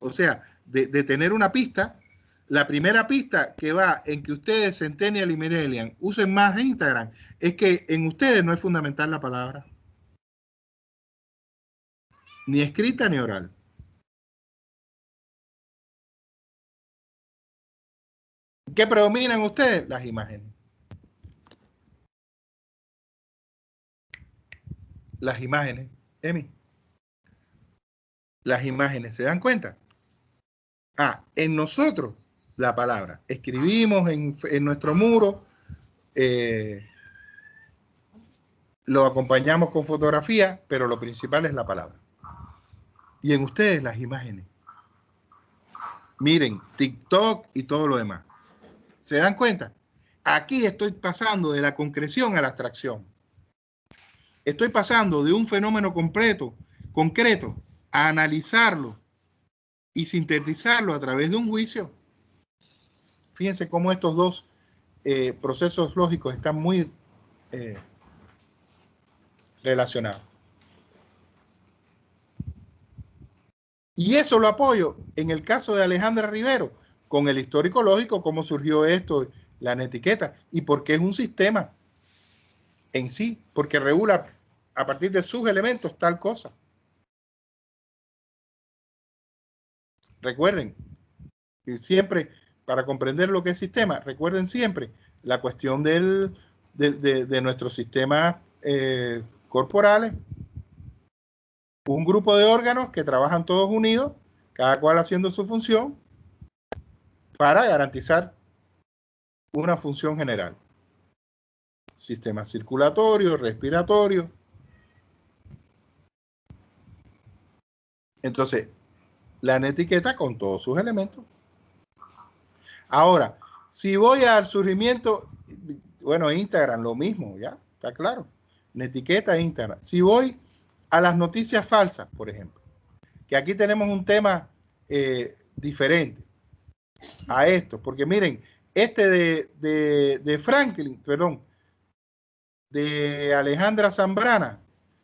O sea, de tener una pista. La primera pista que va en que ustedes, Centennial y Millennial, usen más Instagram, es que en ustedes no es fundamental la palabra. Ni escrita ni oral. ¿Qué predominan ustedes? Las imágenes. Las imágenes. Emi. Las imágenes. ¿Se dan cuenta? Ah, en nosotros, la palabra. Escribimos en nuestro muro. Lo acompañamos con fotografía, pero lo principal es la palabra. Y en ustedes, las imágenes. Miren, TikTok y todo lo demás. ¿Se dan cuenta? Aquí estoy pasando de la concreción a la abstracción. Estoy pasando de un fenómeno concreto, a analizarlo y sintetizarlo a través de un juicio. Fíjense cómo estos dos procesos lógicos están muy relacionados. Y eso lo apoyo en el caso de Alejandra Rivero, con el histórico lógico, cómo surgió esto, la netiqueta, y porque es un sistema en sí, porque regula a partir de sus elementos tal cosa. Recuerden, siempre, para comprender lo que es sistema, recuerden siempre la cuestión de nuestros sistemas corporales. Un grupo de órganos que trabajan todos unidos, cada cual haciendo su función, para garantizar una función general. Sistema circulatorio, respiratorio. Entonces, la netiqueta con todos sus elementos. Ahora, si voy al surgimiento, bueno, Instagram, lo mismo, ya, está claro. Netiqueta Instagram. Si voy a las noticias falsas, por ejemplo, que aquí tenemos un tema diferente a esto, porque miren, este de Franklin, perdón, de Alejandra Zambrana,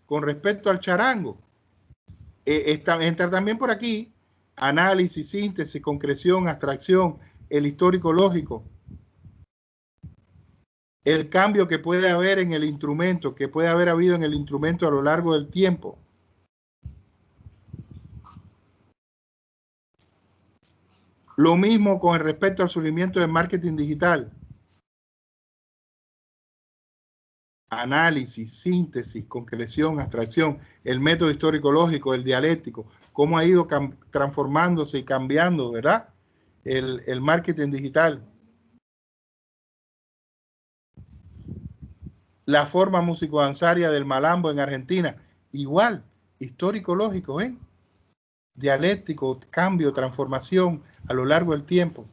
con respecto al charango, entra también por aquí, análisis, síntesis, concreción, abstracción, el histórico lógico, el cambio que puede haber en el instrumento, que puede haber habido en el instrumento a lo largo del tiempo. Lo mismo con respecto al surgimiento del marketing digital. Análisis, síntesis, concreción, abstracción, el método histórico-lógico, el dialéctico, cómo ha ido transformándose y cambiando, ¿verdad? El marketing digital. La forma musicodanzaria del malambo en Argentina, igual, histórico-lógico, ¿ven? Dialéctico, cambio, transformación a lo largo del tiempo.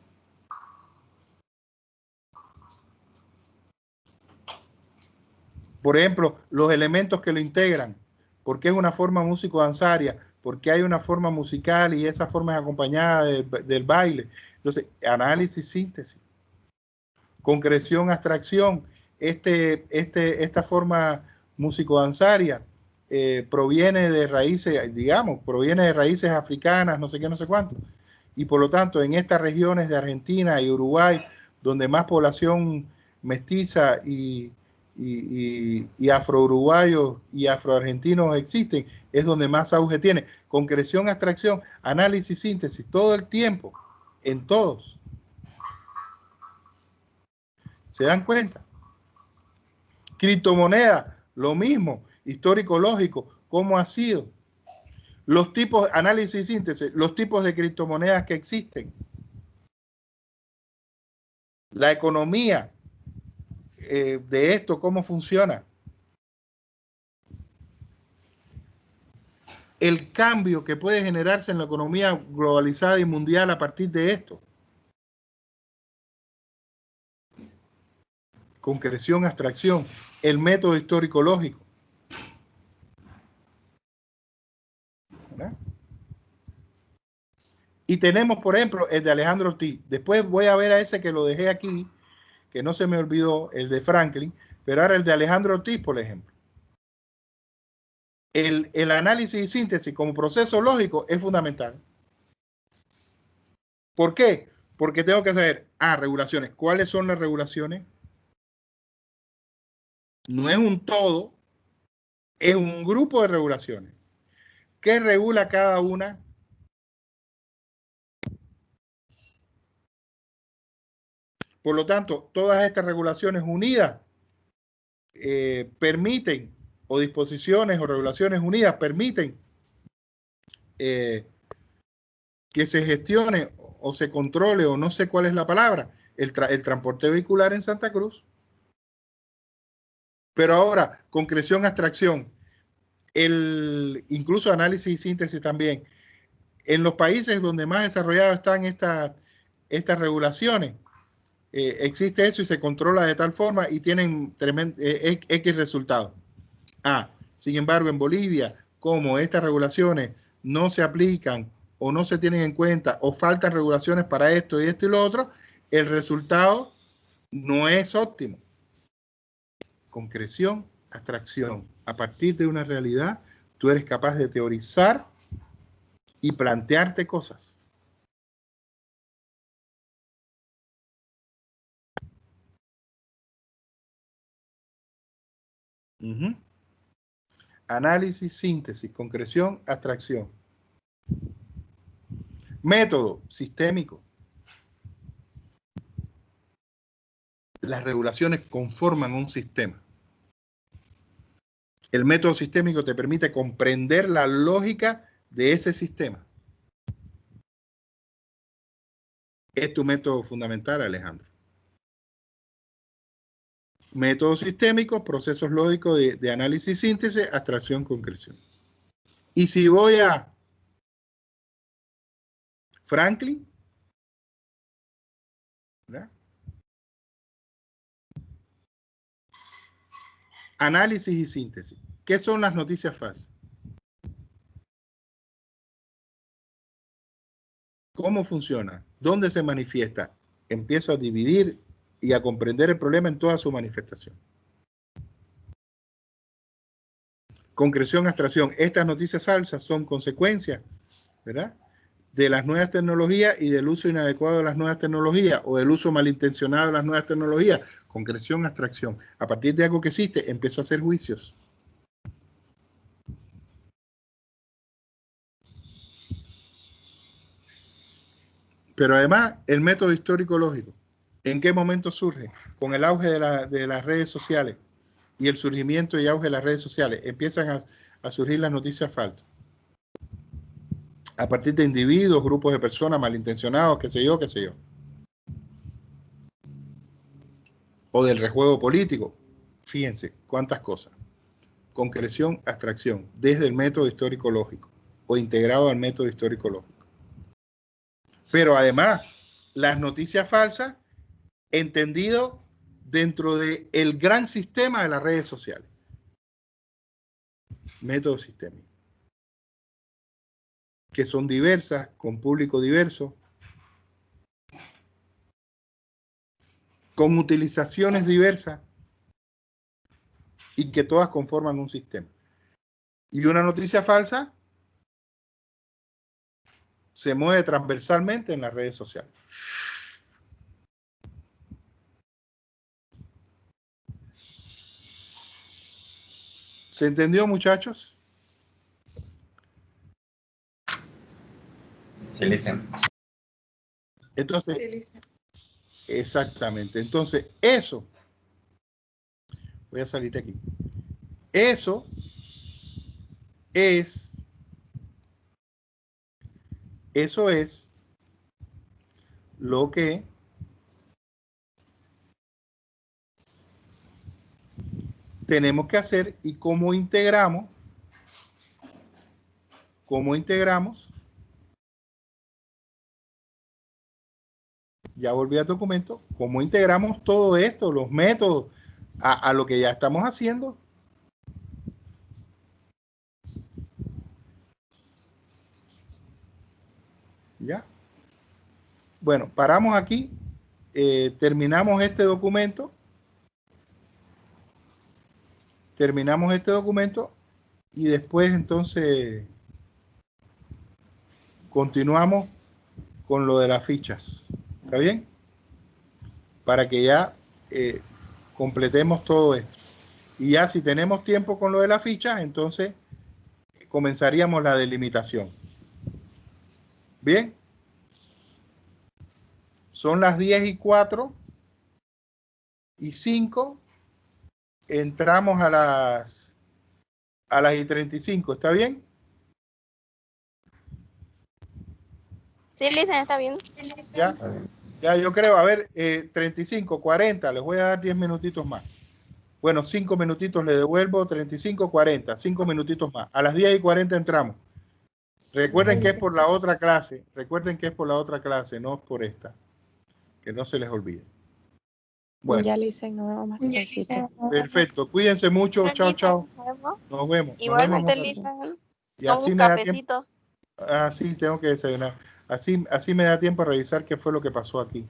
Por ejemplo, los elementos que lo integran. ¿Por qué es una forma musicodanzaria? ¿Por qué hay una forma musical y esa forma es acompañada del baile? Entonces, análisis, síntesis. Concreción, abstracción. Esta forma musicodanzaria proviene de raíces, digamos, proviene de raíces africanas, no sé qué, no sé cuánto. Y por lo tanto, en estas regiones de Argentina y Uruguay, donde más población mestiza y afro-uruguayos y afro-argentinos existen, es donde más auge tiene. Concreción, abstracción, análisis, síntesis, todo el tiempo, en todos. ¿Se dan cuenta? Criptomoneda, lo mismo, histórico-lógico, ¿cómo ha sido? Los tipos, análisis y síntesis, los tipos de criptomonedas que existen. La economía de esto, ¿cómo funciona? El cambio que puede generarse en la economía globalizada y mundial a partir de esto. Concreción, abstracción, el método histórico-lógico. ¿Verdad? Y tenemos, por ejemplo, el de Alejandro Ortiz. Después voy a ver a ese que lo dejé aquí, que no se me olvidó, el de Franklin, pero ahora el de Alejandro Ortiz, por ejemplo. El análisis y síntesis como proceso lógico es fundamental. ¿Por qué? Porque tengo que saber, regulaciones. ¿Cuáles son las regulaciones? No es un todo, es un grupo de regulaciones. ¿Qué regula cada una? Por lo tanto, todas estas regulaciones unidas permiten, o disposiciones o regulaciones unidas permiten que se gestione o se controle, o no sé cuál es la palabra, el transporte vehicular en Santa Cruz. Pero ahora, concreción, abstracción, incluso análisis y síntesis también. En los países donde más desarrolladas están estas regulaciones, existe eso y se controla de tal forma y tienen X resultados. Sin embargo, en Bolivia, como estas regulaciones no se aplican o no se tienen en cuenta o faltan regulaciones para esto y esto y lo otro, el resultado no es óptimo. Concreción, abstracción. A partir de una realidad, tú eres capaz de teorizar y plantearte cosas. Análisis, síntesis, concreción, abstracción. Método sistémico. Las regulaciones conforman un sistema. El método sistémico te permite comprender la lógica de ese sistema. Es tu método fundamental, Alejandro. Método sistémico, procesos lógicos de análisis, síntesis, abstracción, concreción. Y si voy a Franklin, ¿verdad? Análisis y síntesis. ¿Qué son las noticias falsas? ¿Cómo funciona? ¿Dónde se manifiesta? Empiezo a dividir y a comprender el problema en toda su manifestación. Concreción, abstracción. Estas noticias falsas son consecuencias, ¿verdad?, de las nuevas tecnologías y del uso inadecuado de las nuevas tecnologías o del uso malintencionado de las nuevas tecnologías. Concreción, abstracción. A partir de algo que existe, empiezo a hacer juicios. Pero además, el método histórico-lógico. ¿En qué momento surge? Con el auge de las redes sociales y el surgimiento y auge de las redes sociales. Empiezan a surgir las noticias falsas. A partir de individuos, grupos de personas malintencionados, qué sé yo. O del rejuego político. Fíjense cuántas cosas. Concreción, abstracción, desde el método histórico-lógico o integrado al método histórico-lógico. Pero además, las noticias falsas, entendido dentro del gran sistema de las redes sociales. Método sistémico. Que son diversas, con público diverso, con utilizaciones diversas y que todas conforman un sistema. Y una noticia falsa se mueve transversalmente en las redes sociales. ¿Se entendió, muchachos? Sí, Listen. Entonces, Sí, Listen. Exactamente. Entonces, eso, voy a salir de aquí. Eso es lo que tenemos que hacer y cómo integramos ya volví al documento, cómo integramos todo esto, los métodos, a lo que ya estamos haciendo. ¿Ya? Bueno, paramos aquí terminamos este documento. Y después entonces continuamos con lo de las fichas. ¿Está bien? Para que ya completemos todo esto. Y ya si tenemos tiempo con lo de las fichas, entonces comenzaríamos la delimitación. Bien. Son las 10:04:05. Entramos a las 10:35. ¿Está bien? Sí, Lisa, está bien. Ya, yo creo, a ver, 35, 40, les voy a dar 10 minutitos más. Bueno, 5 minutitos le devuelvo, 35, 40, 5 minutitos más. A las 10:40 entramos. Recuerden que es por la otra clase, no por esta. Que no se les olvide. Bueno. Ya, Lisa, nos vemos más tardecito. Perfecto, cuídense mucho, chao, chao. Nos vemos. Igualmente, Lisa. Y así un me da cafecito. tiempo. Sí, tengo que desayunar. Así me da tiempo a revisar qué fue lo que pasó aquí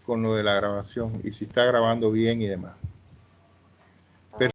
con lo de la grabación y si está grabando bien y demás.